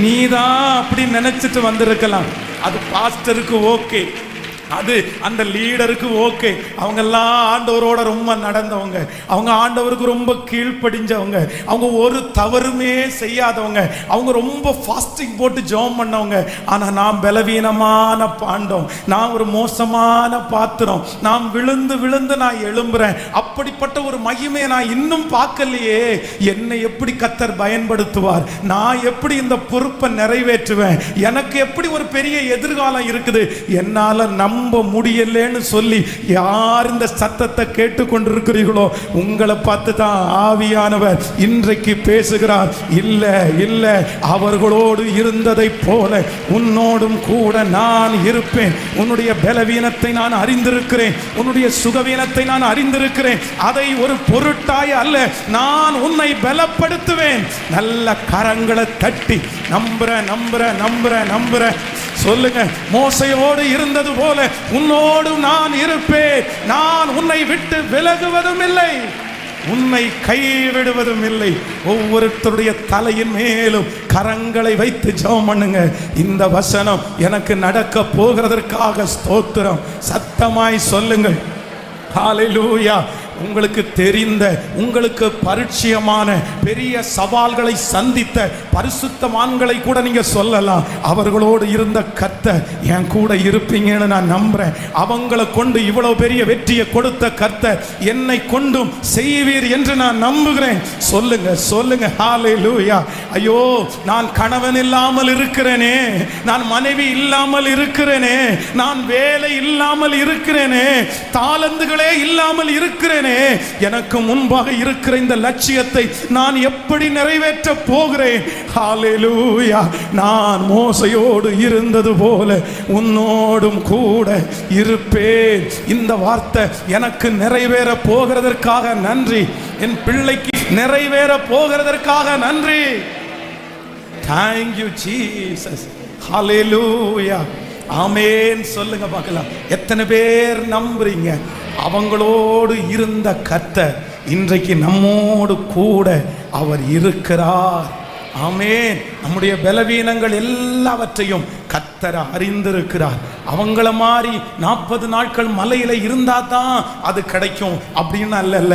நீதான் அப்படி நினைச்சிட்டு வந்திருக்கலாம். அது பாஸ்டருக்கு ஓகே, அது அந்த லீடருக்கு ஓகே, அவங்க எல்லாம் ஆண்டவரோட ரொம்ப நடந்தவங்க, அவங்க ஆண்டவருக்கு ரொம்ப கீழ்ப்படிஞ்சவங்க, அவங்க ஒரு தவறுமே செய்யாதவங்க, அவங்க ரொம்ப ஃபாஸ்டிங் போட்டு ஜெபம் பண்ணவங்க. ஆனா நான் பலவீனமான பாண்டம், நான் ஒரு மோசமான பாத்திரம், நான் விழுந்து விழுந்து நான் எழும்புறேன். அப்படிப்பட்ட ஒரு மகிமையை நான் இன்னும் பார்க்கலையே, என்னை எப்படி கர்த்தர் பயன்படுத்துவார், நான் எப்படி இந்த பொறுப்பை நிறைவேற்றுவேன், எனக்கு எப்படி ஒரு பெரிய எதிர்காலம் இருக்குது, என்னால நம்ப முடியலன்னு சொல்லி யார் இந்த சத்தத்தை கேட்டுக்கொண்டிருக்கிறீர்களோ, உங்களை பார்த்து தான் ஆவியானவர் இன்றைக்கு பேசுகிறார். இல்ல இல்ல, அவர்களோடு இருந்ததை போல உன்னோடும் கூட நான் இருப்பேன். உன்னுடைய பலவீனத்தை நான் அறிந்திருக்கிறேன், உன்னுடைய சுகவீனத்தை நான் அறிந்திருக்கிறேன். அதை ஒரு பொருட்டாய் அல்ல, நான் உன்னை பலப்படுத்துவேன். நல்ல கரங்களை தட்டி நம்புற நம்புற நம்புற நம்புற சொல்லுங்க, மோசையோடு இருந்தது போல உன்னோடு நான் இருப்பேன். நான் உன்னை விட்டு விலகுவதும் இல்லை, உன்னை கைவிடுவதும் இல்லை. ஒவ்வொருத்தருடைய தலையின் மேலும் கரங்களை வைத்து ஜெபம் பண்ணுங்க. இந்த வசனம் எனக்கு நடக்க போகிறதற்காக ஸ்தோத்திரம். சத்தமாய் சொல்லுங்கள், ஹalleluya. உங்களுக்கு தெரிந்த, உங்களுக்கு பரிச்சயமான பெரிய சவால்களை சந்தித்த பரிசுத்தவான்களை கூட நீங்க சொல்லலாம். அவர்களோடு இருந்த கர்த்தர் என் கூட இருப்பீங்கன்னு நான் நம்புறேன். அவங்களை கொண்டு இவ்வளவு பெரிய வெற்றியை கொடுத்த கர்த்தர் என்னை கொண்டும் செய்வீர் என்று நான் நம்புகிறேன். சொல்லுங்க சொல்லுங்க ஹல்லேலூயா. ஐயோ, நான் கணவன் இல்லாமல் இருக்கிறேனே, நான் மனைவி இல்லாமல் இருக்கிறேனே, நான் வேலை இல்லாமல் இருக்கிறேனே, தாளந்துகளே இல்லாமல் இருக்கிறேனே, எனக்கு முன்பாக இருக்கிற இந்த லட்சியத்தை நான் எப்படி நிறைவேற்ற போகிறேன்? ஹல்லேலூயா. நான் மோசையோடு இருந்தது போல உன்னோடும் கூட இருப்பேன். இந்த வார்த்தை எனக்கு நிறைவேற போகிறதற்காக நன்றி. என் பிள்ளைக்கு நிறைவேற போகிறதற்காக நன்றி. Thank you Jesus. Hallelujah. ஆமென் சொல்லுங்க பார்க்கலாம். எத்தனை பேர் நம்புறீங்க? அவங்களோடு இருந்த கர்த்தர் இன்றைக்கு நம்மோடு கூட அவர் இருக்கிறார். ஆமென். நம்முடைய பலவீனங்கள் எல்லாவற்றையும் கர்த்தர் அறிந்திருக்கிறார். அவங்கள மாதிரி 40 நாட்கள் மலையில இருந்தா தான் அது கிடைக்கும் அப்படின்னு அல்ல.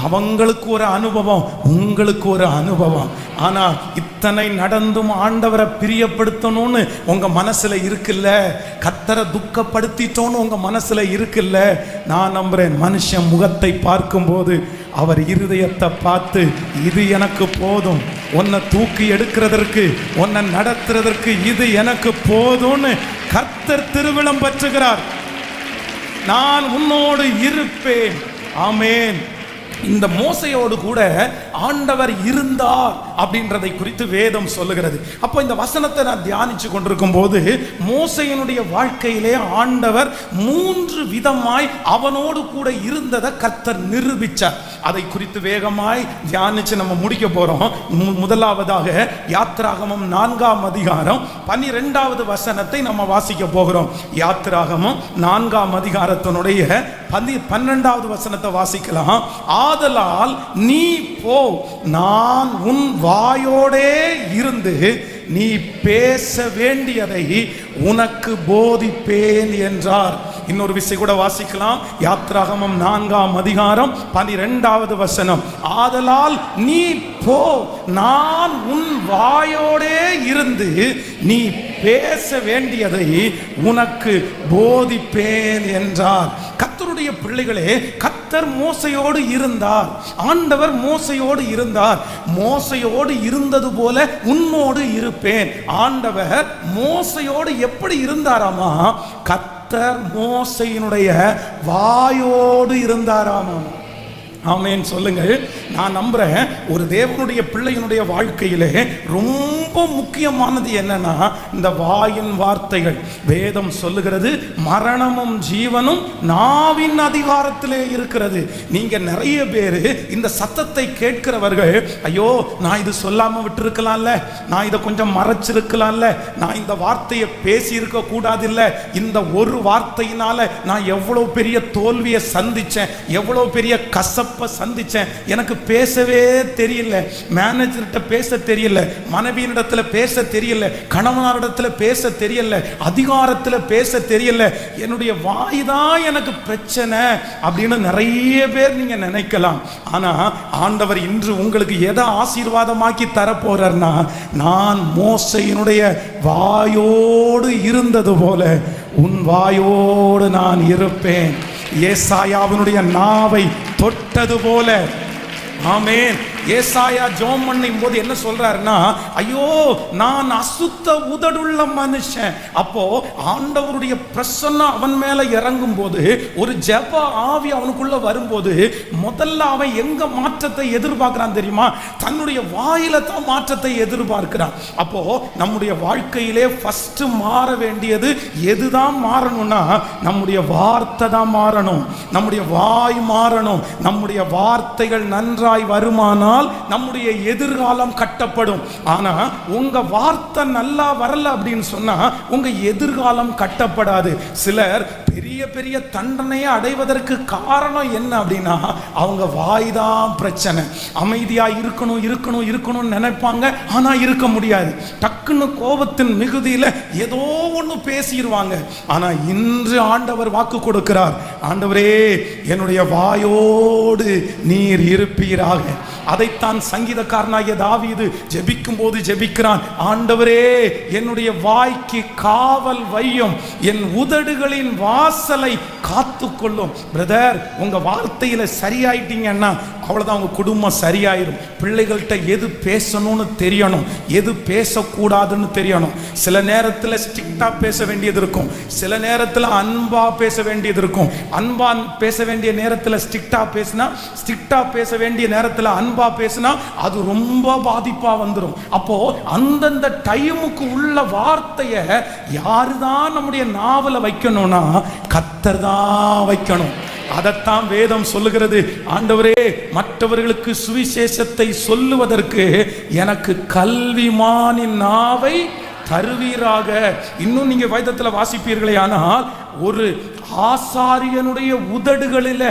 அவங்களுக்கு ஒரு அனுபவம், உங்களுக்கு ஒரு அனுபவம். ஆனா இத்தனை நடந்தும் ஆண்டவரை பிரியப்படுத்தணும்னு உங்க மனசுல இருக்குல்ல, கர்த்தரை துக்கப்படுத்திட்டோன்னு உங்க மனசுல இருக்குல்ல. நான் நம்புறேன், மனுஷன் முகத்தை பார்க்கும்போது அவர் இருதயத்தை பார்த்து இது எனக்கு போதும், உன்னை தூக்கி எடுக்கிறதற்கு, உன்னை நடத்துறதற்கு இது எனக்கு போதும்னு கர்த்தர் திருவிழம் பற்றுகிறார். நான் உன்னோடு இருப்பேன். ஆமென். இந்த மோசையோடு கூட ஆண்டவர் இருந்தார் அப்படின்றதை குறித்து வேதம் சொல்லுகிறது. அப்போ இந்த வசனத்தை நான் தியானிச்சு கொண்டிருக்கும் போது மோசையினுடைய வாழ்க்கையிலே ஆண்டவர் 3 விதமாய் அவனோடு கூட இருந்ததை கர்த்தர் நிரூபிச்சார். அதை குறித்து வேகமாய் தியானிச்சு நம்ம முடிக்க போறோம். முதலாவதாக யாத்திராகமம் 4ஆம் அதிகாரம் 12வது வசனத்தை நம்ம வாசிக்க போகிறோம். யாத்திராகமம் 4ஆம் அதிகாரத்தினுடைய 12வது வசனத்தை வாசிக்கலாம். ஆதலால் நீ போ, நான் உன் வாயோடே இருந்து நீ பேச வேண்டியதை உனக்கு போதிப்பேன் என்றார். இன்னொரு விஷயம் கூட வாசிக்கலாம். யாத்திராகமம் 4ஆம் அதிகாரம் 12வது வசனம். ஆதலால் நீ போ, நான் உன் வாயோடே இருந்து நீ பேச வேண்டியதை உனக்கு போதிப்பேன் என்றார். கர்த்தருடைய பிள்ளைகளே, கர்த்தர் மோசையோடு இருந்தார். ஆண்டவர் மோசையோடு இருந்தார். மோசையோடு இருந்தது போல உன்னோடு இருப்பேன். ஆண்டவர் மோசையோடு எப்படி இருந்தாராமா? கர்த்தர் மோசையினுடைய வாயோடு இருந்தாராமா. ஆமென் சொல்லுங்கள். நான் நம்புறேன், ஒரு தேவனுடைய பிள்ளையினுடைய வாழ்க்கையிலே ரொம்ப முக்கியமானது என்னன்னா இந்த வாயின் வார்த்தைகள். வேதம் சொல்லுகிறது, மரணமும் ஜீவனும் நாவின் அதிகாரத்திலே இருக்கிறது. நீங்க நிறைய பேர் இந்த சத்தத்தை கேட்கிறவர்கள், ஐயோ நான் இது சொல்லாம விட்டுருக்கலாம்ல, நான் இதை கொஞ்சம் மறைச்சிருக்கலாம்ல, நான் இந்த வார்த்தையை பேசி இருக்க கூடாது இல்ல, இந்த ஒரு வார்த்தையினால நான் எவ்வளவு பெரிய தோல்வியை சந்திச்சேன், எவ்வளவு பெரிய கசப்பை சந்திச்சேன், எனக்கு பேசவே தெரியல, மேனேஜர்கிட்ட பேச தெரியல, மனைவியினிடத்துல பேச தெரியல, கணவனாரிடத்துல பேச தெரியல, அதிகாரத்துல பேச தெரியல, என்னுடைய வாய் தான் எனக்கு பிரச்சனை அப்படின்னு நிறைய பேர் நீங்க நினைக்கலாம். ஆனா ஆண்டவர் இன்று உங்களுக்கு எதை ஆசீர்வாதமாக்கி தரப்போறார்னா, நான் மோசையினுடைய வாயோடு இருந்தது போல உன் வாயோடு நான் இருப்பேன். ஏசாயாவினுடைய நாவை தொட்டது போல. ஆமென். ஏசாயா ஜெபம் பண்ணும் போது என்ன சொல்றாருன்னா, ஐயோ நான் அசுத்த உதடுள்ள மனுஷன். அப்போ ஆண்டவருடைய பிரசன்னம் அவன் மேல இறங்கும் போது, ஒரு ஜெப ஆவி அவனுக்குள்ள வரும்போது, முதல்ல அவன் எங்க மாற்றத்தை எதிர்பார்க்கிறான் தெரியுமா? தன்னுடைய வாயில தான் மாற்றத்தை எதிர்பார்க்கிறான். அப்போ நம்முடைய வாழ்க்கையிலே ஃபர்ஸ்ட் மாற வேண்டியது எதுதான் மாறணும்னா, நம்முடைய வார்த்தை தான் மாறணும், நம்முடைய வாய் மாறணும். நம்முடைய வார்த்தைகள் நன்றாய் வருமானால் நம்முடைய எதிர்காலம் கட்டப்படும். ஆனா உங்க வார்த்தை நல்லா வரல அப்படின்னு சொன்னா உங்க எதிர்காலம் கட்டப்படாது. சிலர் பெரிய பெரிய தண்டனையை அடைவதற்கு காரணம் என்ன அப்படின்னா அவங்க வாய்தான் பிரச்சனை. அமைதியா இருக்கணும் இருக்கணும் இருக்கணும்னு நினைப்பாங்க, ஆனா இருக்க முடியாது. டக்குன்னு கோபத்தின் மிகுதியில ஏதோ ஒன்று பேசிடுவாங்க. ஆனா இன்று ஆண்டவர் வாக்கு கொடுக்கிறார், ஆண்டவரே என்னுடைய வாயோடு நீர் இருப்பீராக. அதைத்தான் சங்கீதக்காரனாகிய தாவீது ஜெபிக்கும் போது ஜெபிக்கிறான், ஆண்டவரே என்னுடைய வாய்க்கு காவல் வையும், என் உதடுகளின் வாசலை காத்து கொள்ளும். பிரதர், உங்க வார்த்தையில சரியாயிட்டீங்கன்னா அவ்வளவுதான், உங்க குடும்பம் சரியாயிரும். பிள்ளைகள்கிட்ட எது பேசணும்னு தெரியணும், எது பேசக்கூடாதுன்னு தெரியணும். சில நேரத்தில் ஸ்ட்ரிக்டா பேச வேண்டியது இருக்கும், சில நேரத்தில் அன்பா பேச வேண்டியது இருக்கும். அன்பா பேச வேண்டிய நேரத்தில் ஸ்ட்ரிக்டா பேசினா, ஸ்ட்ரிக்டா பேச வேண்டிய நேரத்தில் அன்பா பேசினா அது ரொம்ப பாதிப்பா வந்துடும். அப்போ அந்தந்த டைமுக்கு உள்ள வார்த்தையை யாருதான் நம்முடைய நாவல வைக்கணும்னா கர்த்தர் தான் வைக்கணும். அதைத்தான் வேதம் சொல்லுகிறது, ஆண்டவரே மற்றவர்களுக்கு சுவிசேஷத்தை சொல்லுவதற்கு எனக்கு கல்விமானின் நாவை தருவீராக. இன்னும் நீங்க வேதத்தில் வாசிப்பீர்களே ஆனால், ஒரு ஆசாரியனுடைய உதடுகளில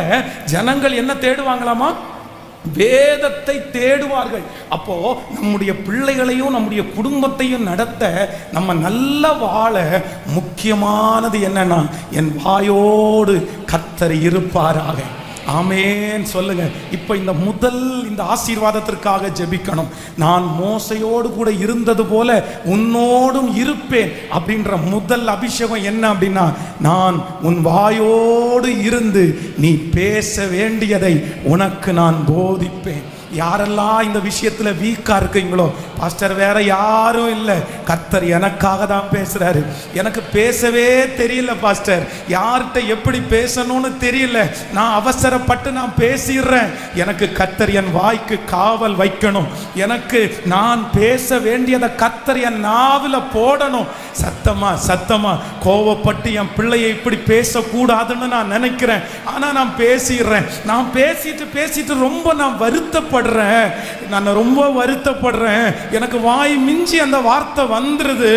ஜனங்கள் என்ன தேடுவாங்களாமா? வேதத்தை தேடுவார்கள். அப்போ நம்முடைய பிள்ளைகளையும் நம்முடைய குடும்பத்தையும் நடத்த, நம்ம நல்ல வாழ முக்கியமானது என்னன்னா, என் வாயோடு கர்த்தர் இருப்பாராக. ஆமென் சொல்லுங்க. இப்போ இந்த ஆசீர்வாதத்திற்காக ஜெபிக்கணும். நான் மோசையோடு கூட இருந்தது போல உன்னோடும் இருப்பேன் அப்படின்ற முதல் அபிஷேகம் என்ன அப்படின்னா, நான் உன் வாயோடு இருந்து நீ பேச வேண்டியதை உனக்கு நான் போதிப்பேன். யாரெல்லாம் இந்த விஷயத்துல வீக்கா இருக்கீங்களோ, பாஸ்டர் வேற யாரும் இல்லை, கர்த்தர் எனக்காக தான் பேசுறாரு. எனக்கு பேசவே தெரியல பாஸ்டர், யார்கிட்ட எப்படி பேசணும்னு தெரியல, நான் அவசரப்பட்டு நான் பேசிடுறேன். எனக்கு கர்த்தர் என் வாய்க்கு காவல் வைக்கணும், எனக்கு நான் பேச வேண்டியதை கர்த்தர் என் நாவில போடணும். சத்தமா கோவப்பட்டு என் பிள்ளையை இப்படி பேசக்கூடாதுன்னு நான் நினைக்கிறேன், ஆனா நான் பேசிடுறேன். நான் பேசிட்டு ரொம்ப நான் நான் ரொம்ப வருத்தப்படுறேன், எனக்கு வாய் மிஞ்சி அந்த வார்த்தை வந்துருது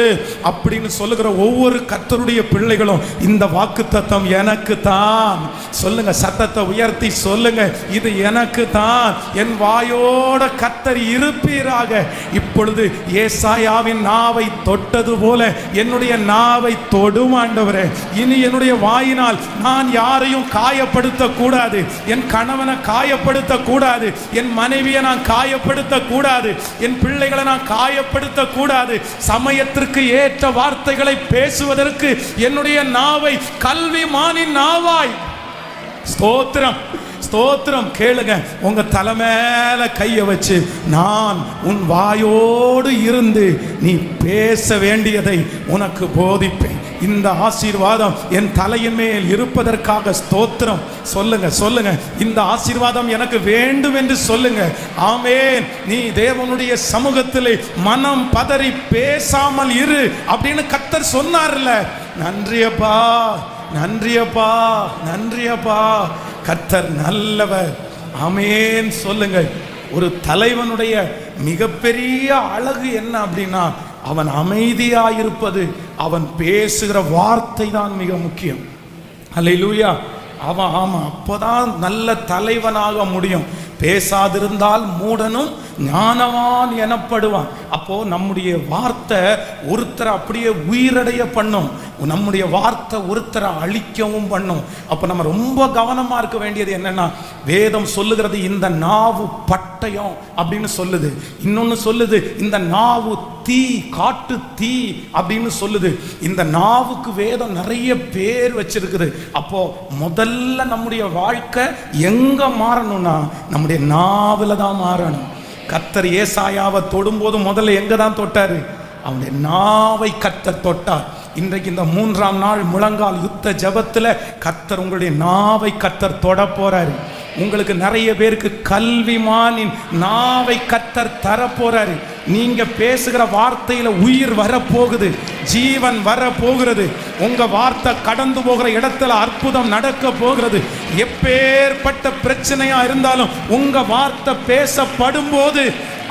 அப்படின்னு சொல்லுகிற ஒவ்வொரு கர்த்தருடைய பிள்ளைகளும் இந்த வாக்குத்தத்தம் எனக்கு தான் சொல்லுங்க. சத்தத்தை உயர்த்தி சொல்லுங்க, இது எனக்கு தான், என் வாயோட கர்த்தர் இருப்பீராக. இப்பொழுது ஏசாயாவின் நாவை தொட்டது போல என்னுடைய நாவை தொடும் ஆண்டவரே. இனி என்னுடைய வாயினால் நான் யாரையும் காயப்படுத்த கூடாது, என் கணவனை காயப்படுத்த கூடாது, என் மனைவியை நான் காயப்படுத்த கூடாது, என் பிள்ளைகளை நான் காயப்படுத்த கூடாது. சமயத்திற்கு ஏற்ற வார்த்தைகளை பேசுவதற்கு என்னுடைய நாவை கல்விமானின் நாவாய். ஸ்தோத்திரம் ஸ்தோத்திரம். கேளுங்க, உங்க தலை மேல கைய வச்சு, நான் உன் வாயோடு இருந்து நீ பேச வேண்டியதை உனக்கு போதிப்பேன். இந்த ஆசீர்வாதம் என் தலையின் மேல் இருப்பதற்காக ஸ்தோத்திரம். சொல்லுங்க, இந்த ஆசீர்வாதம் எனக்கு வேண்டும் என்று சொல்லுங்க. ஆமென். நீ தேவனுடைய சமூகத்திலே மனம் பதறி பேசாமல் இரு அப்படின்னு கர்த்தர் சொன்னார்ல. நன்றியப்பா, கர்த்தர் நல்லவர். ஆமென் சொல்லுங்க. ஒரு தலைவனுடைய மிகப்பெரிய அழகு என்ன அப்படின்னா, அவன் அமைதியாயிருப்பது, அவன் பேசுகிற வார்த்தை தான் மிக முக்கியம். அல்லேலூயா. ஆமா, அப்பதான் நல்ல தலைவனாக முடியும். பேசாதிருந்தால் மூடனும் ஞானவான் எனப்படுவான். அப்போ நம்முடைய வார்த்தை ஒருத்தரை அப்படியே உயிரடைய பண்ணும், நம்முடைய வார்த்தை ஒருத்தரை அழிக்கவும் பண்ணும். அப்போ நம்ம ரொம்ப கவனமா இருக்க வேண்டியது என்னன்னா, வேதம் சொல்லுகிறது இந்த நாவு பட்டயம் அப்படின்னு சொல்லுது, இன்னொன்னு சொல்லுது இந்த நாவு தீ, காட்டு தீ அப்படின்னு சொல்லுது. இந்த நாவுக்கு வேதம் நிறைய பேர் வச்சிருக்குது. அப்போ முதல்ல நம்முடைய வாழ்க்கை எங்க மாறணும்னா நம்முடைய நாவில் தான் மாறணும். கர்த்தர் ஏசாயாவை தொடும்போது முதல்ல எங்க தான் தொட்டாரு? அவனுடைய நாவை கர்த்தர் தொட்டார். இன்றைக்கு இந்த 3ஆம் நாள் முழங்கால் யுத்த ஜபத்துல கர்த்தர் உங்களுடைய நாவை கர்த்தர் தொட போறாரு. உங்களுக்கு நிறைய பேருக்கு கல்விமானின் நாவை கர்த்தர் தர போறாரு. நீங்க பேசுகிற வார்த்தையில உயிர் வரப்போகுது, ஜீவன் வர போகிறது. உங்க வார்த்தை கடந்து போகிற இடத்துல அற்புதம் நடக்க போகிறது. எப்பேற்பட்ட பிரச்சனையா இருந்தாலும் உங்க வார்த்தை பேசப்படும் போது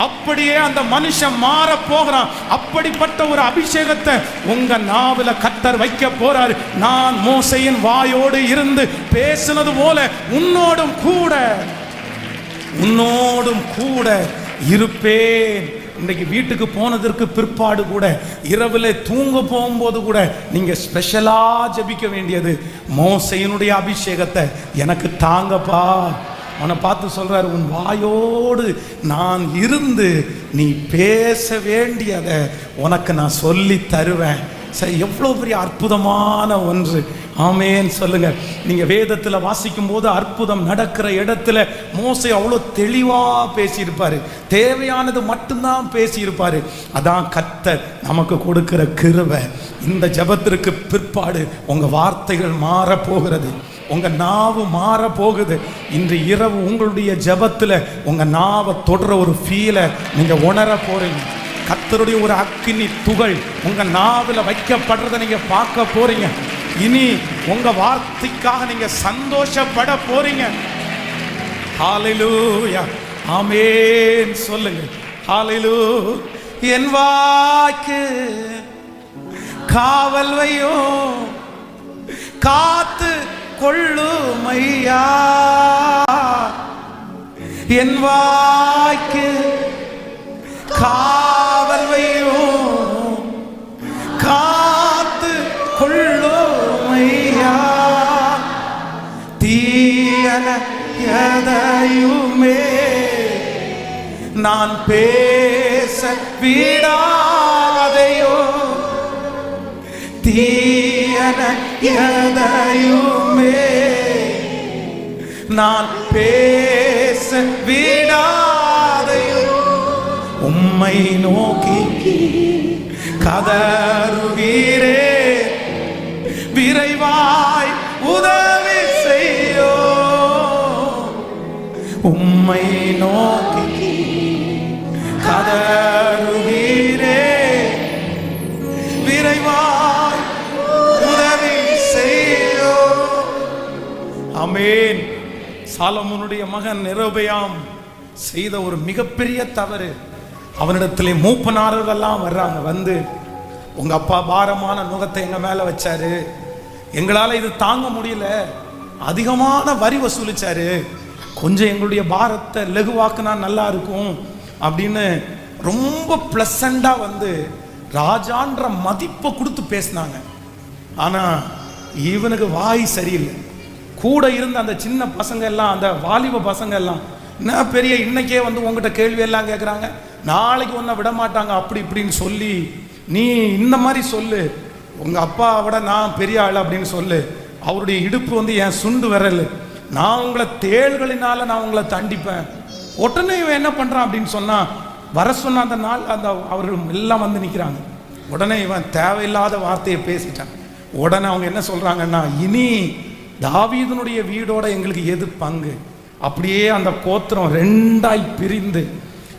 அப்படியே அந்த மனுஷன் மாற போகிறான். அப்படிப்பட்ட ஒரு அபிஷேகத்தை உங்க நாவில கர்த்தர் வைக்க போறாரு. நான் மோசேயின் வாயோடு இருந்து பேசினது போல உன்னோடும் கூட இருப்பேன். இன்றைக்கு வீட்டுக்கு போனதற்கு பிற்பாடு கூட, இரவில் தூங்க போகும்போது கூட நீங்க ஸ்பெஷலா ஜெபிக்க வேண்டியது, மோசேயினுடைய அபிஷேகத்தை எனக்கு தாங்கப்பா. அவனை பார்த்து சொல்றாரு, உன் வாயோடு நான் இருந்து நீ பேச வேண்டியதை உனக்கு நான் சொல்லி தருவேன். சரி, எவ்வளோ பெரிய அற்புதமான ஒன்று. ஆமேன் சொல்லுங்க. நீங்க வேதத்தில் வாசிக்கும் போது அற்புதம் நடக்கிற இடத்துல மோசே அவ்வளோ தெளிவா பேசியிருப்பாரு. தேவையானது மட்டும்தான் பேசியிருப்பாரு. அதான் கர்த்தர் நமக்கு கொடுக்கிற கிருபை. இந்த ஜெபத்திற்கு பிற்பாடு உங்க வார்த்தைகள் மாற போகிறது, உங்க நாவு மாற போகுது. இன்று இரவு உங்களுடைய ஜெபத்தில் உங்க நாவை தொடர ஒரு ஃபீலை நீங்க உணர போறீங்க. கர்த்தருடைய ஒரு அக்கினி துகள் உங்க நாவில் வைக்கப்படுறதை நீங்க பார்க்க போறீங்க. இனி உங்க வார்த்தைக்காக நீங்க சந்தோஷப்பட போறீங்க. ஹல்லேலூயா, ஆமென் சொல்லுங்க. ஹல்லேலூயா. என் வாய்க்கு காவல் வையோ, காத்து கொள்ளுமையா. என் வாய்க்கு காவல் வையோ, காத்து கொள்ளுமையா. தீயன எதையுமே நான் பேச விடாதையோ, தீயன எதையுமே நான் பேச விடாதையோ. உம்மை நோக்கி கதறுகிறே, விரைவாய் உதவி செய்யோ. உம்மை நோக்கி கதறுகிறே, விரைவாய் உதவி செய்யோ. ஆமென். சாலமோனுடைய மகன் ரெகொபெயாம் செய்த ஒரு மிகப்பெரிய தவறு. அவனிடத்திலே மூப்பனாரெல்லாம் வர்றாங்க. வந்து உங்க அப்பா பாரமான நுகத்தை எங்க மேல வச்சாரு, எங்களால இது தாங்க முடியல, அதிகமான வரி வசூலிச்சாரு, கொஞ்சம் எங்களுடைய பாரத்தை லகுவாக்குனா நல்லா இருக்கும் அப்படின்னு ரொம்ப பிளசண்டா வந்து ராஜான்ற மதிப்பை கொடுத்து பேசினாங்க. ஆனா இவனுக்கு வாய் சரியில்லை. கூட இருந்த அந்த சின்ன பசங்க எல்லாம், அந்த வாலிப பசங்க எல்லாம், என்ன பெரிய இன்னைக்கே வந்து உங்ககிட்ட கேள்வி எல்லாம் கேட்குறாங்க, நாளைக்கு ஒன்றை விட மாட்டாங்க அப்படி இப்படின்னு சொல்லி, நீ இந்த மாதிரி சொல்லு, உங்க அப்பா விட நான் பெரிய ஆள் அப்படின்னு சொல்லு, அவருடைய இடுப்பு வந்து என் சுண்டு விரல், நான் உங்களை தேள்களினால நான் உங்களை தண்டிப்பேன். உடனே இவன் என்ன பண்றான் அப்படின்னு சொன்னா, வர சொன்ன அந்த நாள் அந்த அவர்கள் எல்லாம் வந்து நிற்கிறாங்க. உடனே இவன் தேவையில்லாத வார்த்தையை பேசிட்டான். உடனே அவங்க என்ன சொல்றாங்கன்னா, இனி தாவீதுனுடைய வீடோட எங்களுக்கு எது பங்கு? அப்படியே அந்த கோத்திரம் ரெண்டாய் பிரிந்து,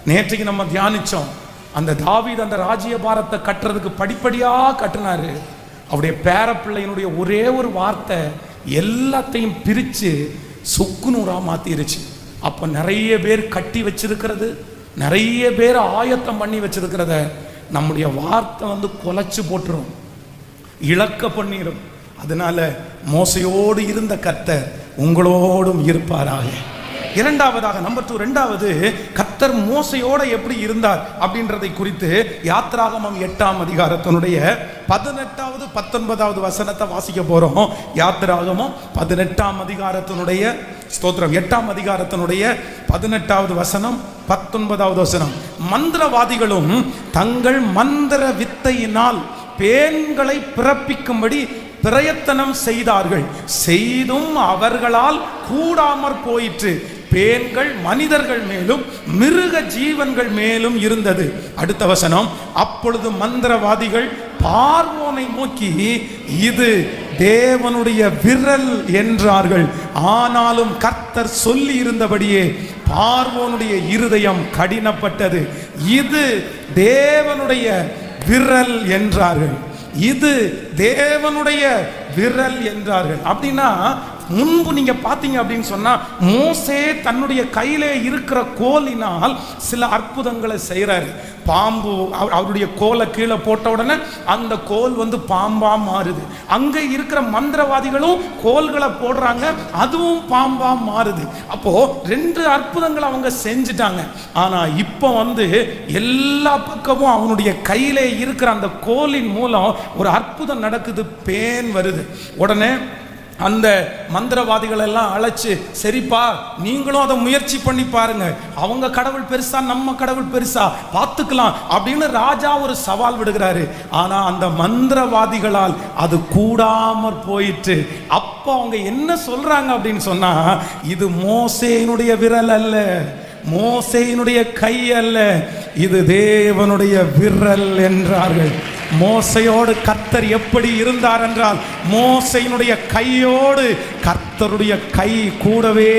நேற்றைக்கு நம்ம தியானிச்சோம், அந்த தாவீது அந்த ராஜ்யபாரத்தை கட்டுறதுக்கு படிப்படியா கட்டினாரு. அவருடைய பேரப்பிள்ளையினுடைய ஒரே ஒரு வார்த்தை எல்லாத்தையும் பிரிச்சு சுக்குநூறா மாத்திருச்சு. அப்ப நிறைய பேர் கட்டி வச்சிருக்கிறது, நிறைய பேர் ஆயத்தம் பண்ணி வச்சிருக்கிறத நம்முடைய வார்த்தை வந்து கொலைச்சு போட்டுரும், இழக்க பண்ணிடும். அதனால மோசையோடு இருந்த கர்த்தர் உங்களோடும் இருப்பாராக. இரண்டாவதாக, நம்பர் 2, இரண்டாவது, கர்த்தர் மோசையோட எப்படி இருந்தார் அப்படின்றதை குறித்து யாத்ராகமம் 8ஆம் அதிகாரத்தினுடைய 18வது 19வது வசனத்தை வாசிக்க போறோம். யாத்ராகமம் 18ஆம் அதிகாரத்தினுடைய ஸ்தோத்திரம் 8ஆம் அதிகாரத்தினுடைய 18வது வசனம் 19வது வசனம். மந்திரவாதிகளும் தங்கள் மந்திர வித்தையினால் பேன்களை பிறப்பிக்கும்படி பிரயத்தனம் செய்தார்கள், செய்தும் அவர்களால் கூடாமற் போயிற்று. பேன்கள் மனிதர்கள் மேலும் மிருக ஜீவன்கள் மேலும் இருந்தது. அடுத்த வசனம், அப்பொழுது மந்திரவாதிகள் பார்வோனை நோக்கி இது தேவனுடைய விரல் என்றார்கள். ஆனாலும் கர்த்தர் சொல்லி இருந்தபடியே பார்வோனுடைய இருதயம் கடினப்பட்டது. இது தேவனுடைய விரல் என்றார்கள், இது தேவனுடைய விரல் என்றார்கள். அப்படின்னா முன்பு நீங்க பாத்தீங்க அப்படின்னு சொன்னா மோசே தன்னுடைய கையிலே இருக்கிற கோலினால் சில அற்புதங்களை செய்யறாரு. பாம்பு அவருடைய கோலை கீழே போட்ட உடனே அந்த கோல் வந்து பாம்பா மாறுது. அங்க இருக்கிற மந்திரவாதிகளும் கோல்களை போடுறாங்க, அதுவும் பாம்பா மாறுது. அப்போ 2 அற்புதங்களை அவங்க செஞ்சுட்டாங்க. ஆனா இப்ப வந்து எல்லா பக்கமும் அவனுடைய கையிலே இருக்கிற அந்த கோலின் மூலம் ஒரு அற்புதம் நடக்குது. பேன் வருது. உடனே அந்த மந்திரவாதிகள் எல்லாம் அழைச்சு, சரிப்பா நீங்களும் அதை முயற்சி பண்ணி பாருங்க, அவங்க கடவுள் பெருசா நம்ம கடவுள் பெருசா பார்த்துக்கலாம் அப்படின்னு ராஜா ஒரு சவால் விடுகிறாரு. ஆனா அந்த மந்திரவாதிகளால் அது கூடாமற் போயிட்டு. அப்போ அவங்க என்ன சொல்றாங்க அப்படின்னு சொன்னா, இது மோசேயினுடைய விரல் அல்ல, மோசேயினுடைய கை அல்ல, இது தேவனுடைய விரல் என்றார்கள். மோசையோடு கர்த்தர் எப்படி இருந்தார் என்றால், மோசையினுடைய கையோடு கர்த்தருடைய கை கூடவே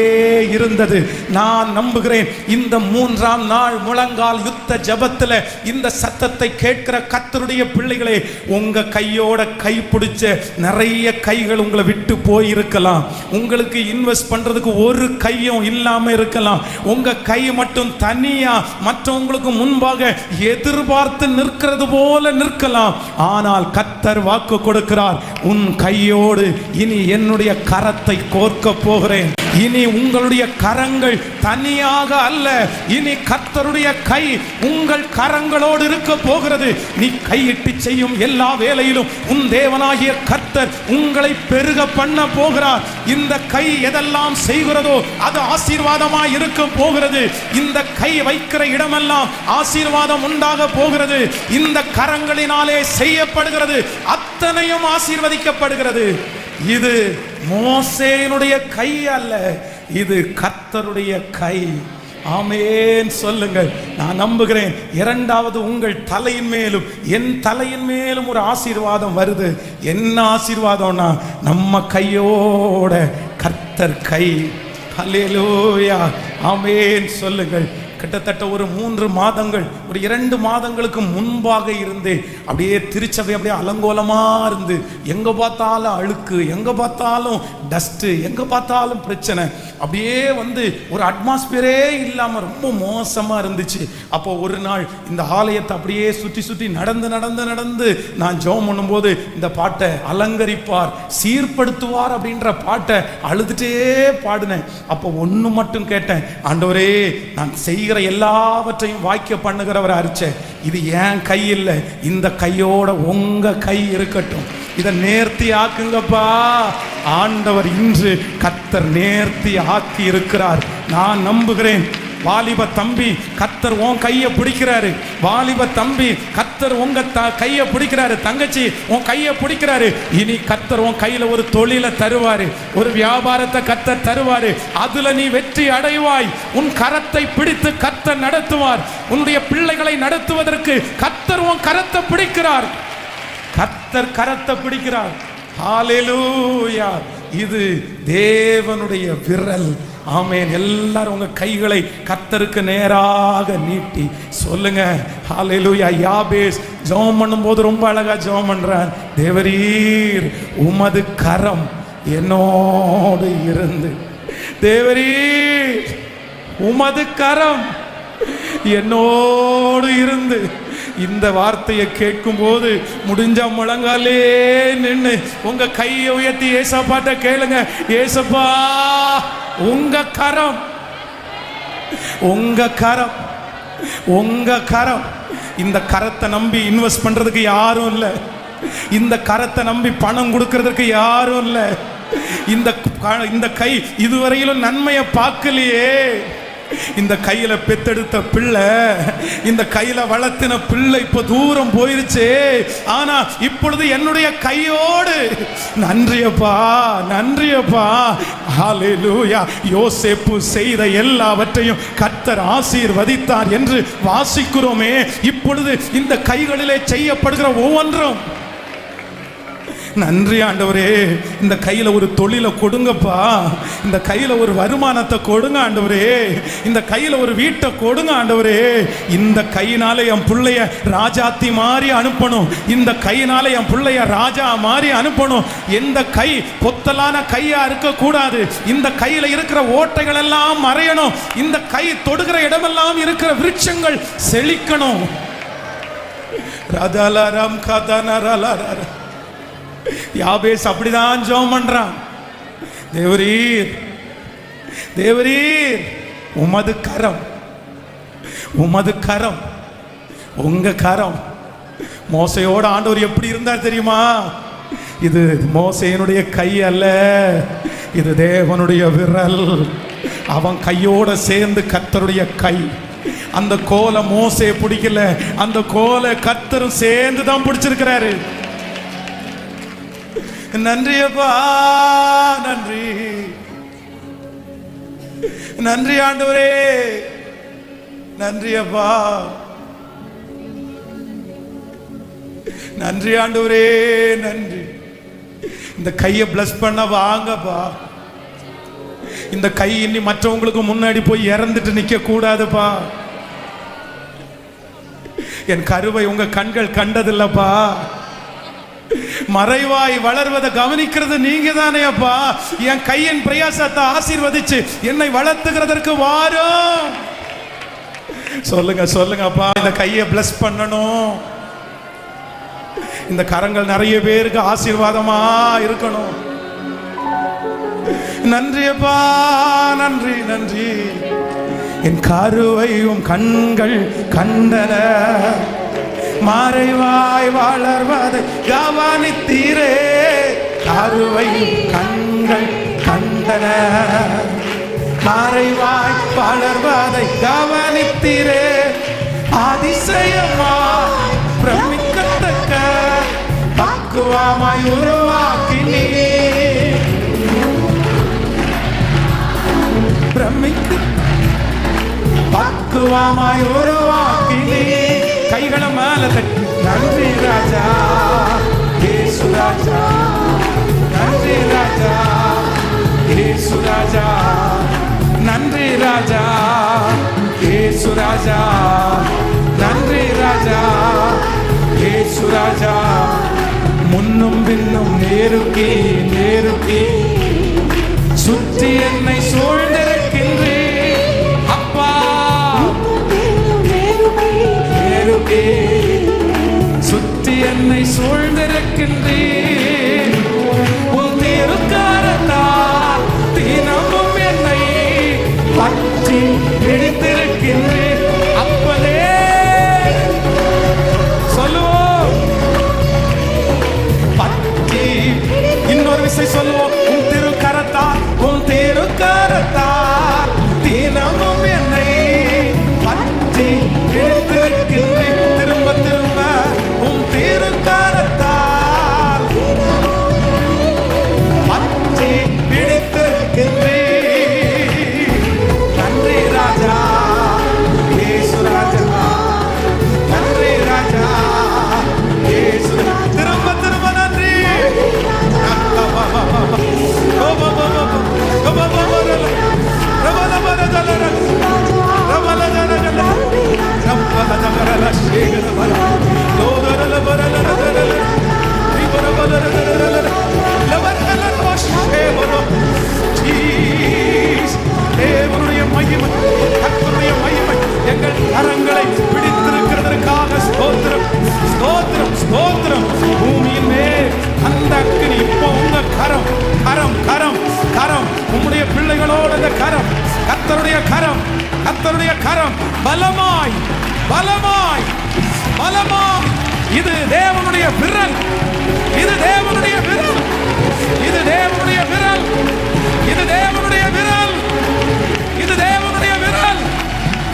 இருந்தது. நான் நம்புகிறேன் இந்த 3ஆம் நாள் முழங்கால் யுத்த ஜெபத்தில் இந்த சத்தத்தை கேட்கிற கர்த்தருடைய பிள்ளைகளே, உங்க கையோட கை பிடிச்ச நிறைய கைகள் உங்களை விட்டு போயிருக்கலாம். உங்களுக்கு இன்வெஸ்ட் பண்றதுக்கு ஒரு கையும் இல்லாம இருக்கலாம். உங்க கை மட்டும் தனியா மற்றவங்களுக்கு முன்பாக எதிர்பார்த்து நிற்கிறது போல நிற்கலாம். ஆனால் கர்த்தர் வாக்கு கொடுக்கிறார், உன் கையோடு இனி என்னுடைய கரத்தை கோர்க்க போகிறேன். இனி உங்களுடைய கரங்கள் தனியாக அல்ல, இனி கர்த்தருடைய கை உங்கள் கரங்களோடு இருக்க போகிறது. நீ கையிட்டு செய்யும் எல்லா வேலையிலும் உன் தேவனாகிய கர்த்தர் உங்களை பெருக பண்ண போகிறார். இந்த கை எதெல்லாம் செய்கிறதோ அது ஆசீர்வாதமாய் இருக்க போகிறது. இந்த கை வைக்கிற இடமெல்லாம் ஆசீர்வாதம் உண்டாக போகிறது. இந்த கரங்களினாலே செய்யப்படுகிறது அத்தனையும் ஆசீர்வதிக்கப்படுகிறது. இது மோசேயினுடைய கை அல்ல, இது கர்த்தருடைய கை. ஆமென் சொல்லுங்கள். நான் நம்புகிறேன் 2வது உங்கள் தலையின் மேலும் என் தலையின் மேலும் ஒரு ஆசீர்வாதம் வருது. என்ன ஆசீர்வாதம்னா, நம்ம கையோட கர்த்தர் கை. ஹல்லேலூயா, ஆமென் சொல்லுங்கள். கிட்டத்தட்ட ஒரு 3 மாதங்கள், ஒரு 2 மாதங்களுக்கு முன்பாக இருந்து அப்படியே திருச்சபை அப்படியே அலங்கோலமா இருந்து, எங்க பார்த்தாலும் அழுக்கு, எங்க பார்த்தாலும் டஸ்ட், எங்க பார்த்தாலும் பிரச்சனை, அப்படியே வந்து ஒரு அட்மாஸ்பியரே இல்லாம ரொம்ப மோசமா இருந்துச்சு. அப்போ ஒரு நாள் இந்த ஆலயத்தை அப்படியே சுற்றி சுற்றி நடந்து நடந்து நடந்து நான் ஜெபம் பண்ணும்போது இந்த பாட்டை அலங்கரிப்பார் சீர்படுத்துவார் அப்படின்ற பாட்டை அழுதுட்டே பாடினேன். அப்போ ஒன்று மட்டும் கேட்டேன், ஆண்டவரே நான் செய்கிற எல்லாவற்றையும் வாய்க்க பண்ணுகிறவர் அரிச்சே, இது என் கை இல்லை, இந்த கையோட உங்க கை இருக்கட்டும், இதை நேர்த்தி ஆக்குங்கப்பா. ஆண்டவர் இன்று கர்த்தர் நேர்த்தி ஆக்கி இருக்கிறார். நான் நம்புகிறேன். வாலிப தம்பி, கர்த்தர் உன் கையை பிடிக்கிறாரு. வாலிப தம்பி, கர்த்தர் உங்க கையை பிடிக்கிறாரு. தங்கச்சி, உன் கையை பிடிக்கிறாரு. இனி கர்த்தர் உன் கையில ஒரு தொழிலை தருவாரு, ஒரு வியாபாரத்தை கர்த்தர் தருவாரு. அதுல நீ வெற்றி அடைவாய். உன் கரத்தை பிடித்து கர்த்தர் நடத்துவார். உன்னுடைய பிள்ளைகளை நடத்துவதற்கு கர்த்தர் உன் கரத்தை பிடிக்கிறார். கர்த்தர் கரத்தை பிடிக்கிறார். ஹல்லேலூயா, இது தேவனுடைய விரல். ஆமென். எல்லாரும் உங்க கைகளை கர்த்தருக்கு நேராக நீட்டி சொல்லுங்க ஹல்லேலூயா. யாபேஸ் ஜெபம் பண்ணும்போது ரொம்ப அழகா ஜெபம் பண்றான். தேவரீர் உமது கரம் என்னோடு இருந்து, தேவரீர் உமது கரம் என்னோடு இருந்து. இந்த வார்த்தையை கேட்கும் போது முடிஞ்ச முழங்காலே நின்று உங்க கையை உயர்த்தி ஏசப்பாட்ட கேளுங்க, ஏசப்பா உங்க கரம், உங்க கரம், உங்க கரம். இந்த கரத்தை நம்பி இன்வெஸ்ட் பண்றதுக்கு யாரும் இல்லை. இந்த கரத்தை நம்பி பணம் கொடுக்கறதுக்கு யாரும் இல்லை. இந்த கை இதுவரையிலும் நன்மையை பார்க்கலையே. இந்த கையில பெத்தெடுத்த பிள்ளை, இந்த கையில வளர்த்தின பிள்ளை இப்ப தூரம் போயிருச்சு. ஆனா இப்பொழுது என்னுடைய கையோடு நன்றியப்பா, நன்றியப்பா. ஹல்லேலூயா. யோசேப்பு செய்த எல்லாவற்றையும் கர்த்தர் ஆசீர்வதித்தார் என்று வாசிக்கிறோமே. இப்பொழுது இந்த கைகளிலே செய்யப்படுகிற ஒவ்வொன்றும் நன்றி ஆண்டவரே, இந்த கையில ஒரு தொழிலை கொடுங்கப்பா, இந்த கையில ஒரு வருமானத்தை கொடுங்க ஆண்டவரே, இந்த கையில ஒரு வீட்டை கொடுங்க ஆண்டவரே. இந்த கையினால என் பிள்ளைய ராஜாத்தி மாதிரி அனுப்பணும், இந்த கையினால என் பிள்ளைய ராஜா மாதிரி அனுப்பணும். எந்த கை பொத்தலான கையா இருக்க கூடாது, இந்த கையில இருக்கிற ஓட்டைகள் எல்லாம் மறையணும், இந்த கை தொடுகிற இடமெல்லாம் இருக்கிற விருட்சங்கள் செழிக்கணும். யாபேஸ் அப்படிதான் ஜெபம் பண்றான். தேவரீர் தேவரீர், உமது கரம், உமது கரம், உங்க கரம். மோசையோட ஆண்டவர் எப்படி இருந்தார் தெரியுமா? இது மோசையினுடைய கை அல்ல, இது தேவனுடைய விரல். அவன் கையோட சேர்ந்து கர்த்தருடைய கை. அந்த கோலை மோசையை பிடிக்கல, அந்த கோலை கர்த்தரும் சேர்ந்து தான் பிடிச்சிருக்கிறாரு. நன்றியப்பா, நன்றி நன்றி ஆண்டவரே, நன்றியப்பா, நன்றி ஆண்டவரே, நன்றி. இந்த கையை பிளஸ் பண்ண வாங்கப்பா. இந்த கை இனி மற்றவங்களுக்கு முன்னாடி போய் இறந்துட்டு நிக்க கூடாதுப்பா. என் கருவை உங்க கண்கள் கண்டதில்லப்பா. மறைவாய் வளர்வதை கவனிக்கிறது நீங்க தானே அப்பா. என் கையின் பிரயாசத்தை ஆசீர்வதிச்சு என்னை வளர்த்துகிறதற்கு வாரும். சொல்லுங்க சொல்லுங்க அப்பா, இந்த கையை பிளஸ் பண்ணணும். இந்த கரங்கள் நிறைய பேருக்கு ஆசீர்வாதமா இருக்கணும். நன்றி அப்பா, நன்றி நன்றி. என் கருவையும் கண்கள் கண்டன, மறைவாய் வளர்வதை கவனித்தீரே. கருவையும் கண்கள் கண்டன, மறைவாய் வளர்வதை கவனித்தீரே. அதிசயமா பிரமிக்கத்தக்க பக்குவமாய் உருவாக்கினீ. பக்குவமாய் உருவாக்கினீ. கைகளை மேல தட்டி நன்றி ராஜா, இயேசு ராஜா, நன்றி ராஜா, இயேசு ராஜா, நன்றி ராஜா, இயேசு ராஜா, நன்றி ராஜா, இயேசு ராஜா. முன்னும் பின்னும் நேருக்கே நேருக்கே சுற்றி என்னை சூழ்ந்திருக்கின்றே. அப்பா நேருக்கே சுற்றி என்னை சூழ்ந்திருக்கின்றே. உன் திருக்கரத்தால் தினமும் என்னை பற்றி பிடித்திருக்கின்றே. அப்பனே சொல்லுவோம், பற்றி இன்னொரு விஷயம் சொல்லுவோம். உன் திருக்கரத்தால், உன் திருக்கரத்தால் தினமும் என்னை பற்றி பிடித்திருக்கின்றேன். திரும்ப திரும்ப உன் திருக்கரத்தால் பற்றி பிடித்திருக்கின்றேன். நன்றி ராஜா, இயேசு ராஜா, நன்றி ராஜா, இயேசு. திரும்ப திரும்ப நன்றி. தேவனுடைய மகிமை, கர்த்தருடைய மகிமை எங்கள் கரங்களை பிடித்திருக்கிறதற்காக ஸ்தோத்திரம், ஸ்தோத்திரம், ஸ்தோத்திரம். பூமியின் மேல் அந்த அக்கினி இப்போ உங்க கரம், கரம், கரம், கரம், உம்முடைய பிள்ளைகளோடு அந்த கரம், கர்த்தருடைய கரம், கர்த்தருடைய கரம் பலமாய், பலமாய், பலமாய். இது தேவனுடைய விரல், இது தேவனுடைய விரல், இது தேவனுடைய விரல், இது தேவனுடைய விரல், இது தேவனுடைய விரல்.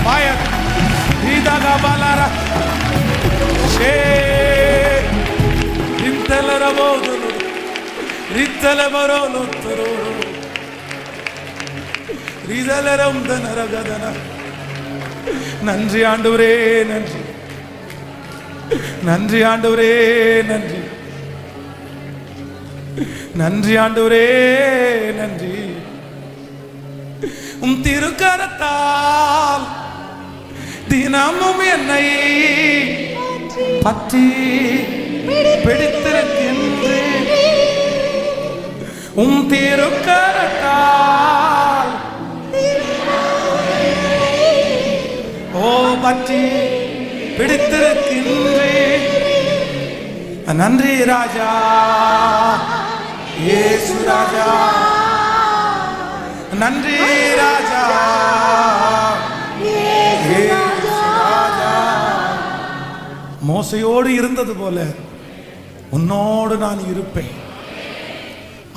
பாயர் இதக பலர ஷே இந்தலரவோது ரித்தலவரோலோத்தரோ ரிதலரம் தனரகதன. நன்றி ஆண்டவரே, நன்றி, நன்றி ஆண்டவரே, நன்றி. நன்றி ஆண்டவரே, நன்றி. உம் திருக்கரத்தால் தினமும் என்னை பற்றி பிடித்திருக்கின்றேன். உம் திருக்கரத்தால் ஓ பற்றி பிடித்திருக்கின்றேன். நன்றி ராஜா, இயேசு ராஜா, நன்றி ராஜா, இயேசு ராஜா. மோசையோடு இருந்தது போல உன்னோடு நான் இருப்பேன்.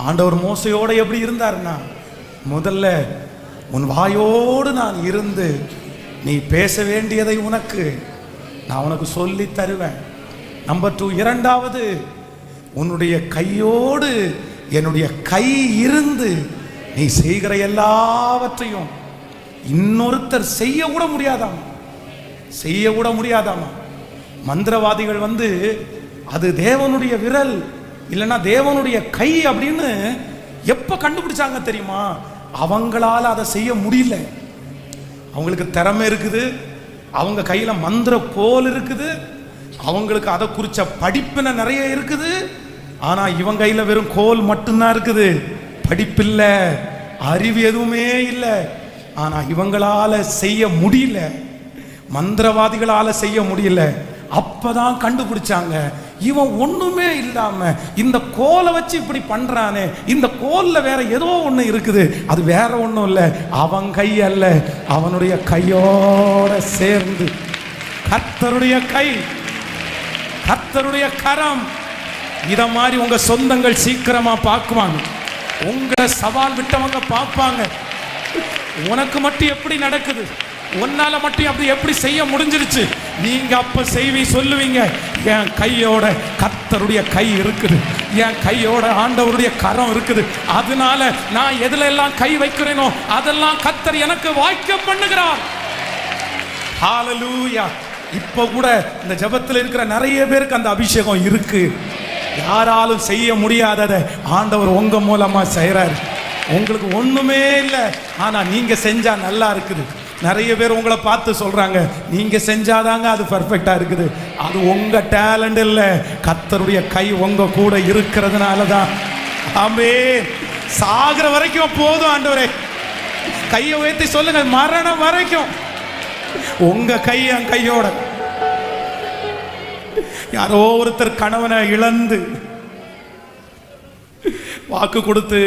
ஆண்டவர் மோசையோடு எப்படி இருந்தார்னா, முதல்ல உன் வாயோடு நான் இருந்து நீ பேச வேண்டியதை நான் உனக்கு சொல்லி தருவேன். நம்பர் 2, இரண்டாவது, உன்னுடைய கையோடு என்னுடைய கை இருந்து நீ செய்கிற எல்லாவற்றையும் இன்னொருத்தர் செய்ய கூட முடியாதாமா. மந்திரவாதிகள் அது தேவனுடைய விரல் இல்லைன்னா தேவனுடைய கை அப்படின்னு எப்ப கண்டுபிடிச்சாங்க தெரியுமா? அவங்களால அதை செய்ய முடியல. அவங்களுக்கு திறமை இருக்குது, அவங்க கையில மந்திர கோல் இருக்குது, அவங்களுக்கு அதை குறிச்ச படிப்பின நிறைய இருக்குது. ஆனா இவங்க கையில வெறும் கோல் மட்டும்தான் இருக்குது, படிப்பில்ல, அறிவு எதுவுமே இல்லை. ஆனா இவங்களால செய்ய முடியல, மந்திரவாதிகளால செய்ய முடியல. அப்பதான் கண்டுபிடிச்சாங்க, இவன் ஒண்ணுமே இல்லாம இந்த கோலை வச்சு இப்படி பண்றானே, இந்த கோல்ல வேற ஏதோ ஒண்ணு இருக்குது, அது வேற ஒண்ணும் இல்லை, அவன் கை அல்ல, அவனுடைய கையோட சேர்ந்து கர்த்தருடைய கை, கர்த்தருடைய கரம். இத மாதிரி உங்க சொந்தங்கள் சீக்கிரமா பார்க்குவாங்க, உங்களை சவால் விட்டவங்க பார்ப்பாங்க. உனக்கு மட்டும் எப்படி நடக்குது, உன்னால மட்டும் அப்படி எப்படி செய்ய முடிஞ்சிருச்சு, நீங்க அப்ப சொல்லுவீங்க, என் கையோட கர்த்தருடைய கை இருக்குது, என் கையோட ஆண்டவருடைய கரம் இருக்குது, அதனால நான் எதுல எல்லாம் கை வைக்கிறேனோ அதெல்லாம் கர்த்தர் எனக்கு வாய்க்க பண்ணுகிறார். ஹalleluya. இப்ப கூட இந்த ஜெபத்தில் இருக்கிற நிறைய பேருக்கு அந்த அபிஷேகம் இருக்கு. யாராலும் செய்ய முடியாததை ஆண்டவர் உங்க மூலமா செய்யறாரு. உங்களுக்கு ஒண்ணுமே இல்லை, ஆனா நீங்க செஞ்சா நல்லா இருக்குது. நிறைய பேர் உங்களை பார்த்து சொல்றாங்க, நீங்க செஞ்சாதாங்க அது பெர்ஃபெக்டா இருக்குது. அது உங்க டேலண்ட் இல்ல, கர்த்தருடைய கை உங்க கூட இருக்கிறதுனால தான். ஆமென். சாகிற வரைக்கும் போதும் ஆண்டவரே, கையை உயர்த்தி சொல்லுங்க, மரணம் வரைக்கும் உங்க கை என் கையோட. யாரோ ஒருத்தர் கணவனை இழந்து வாக்கு கொடுத்து,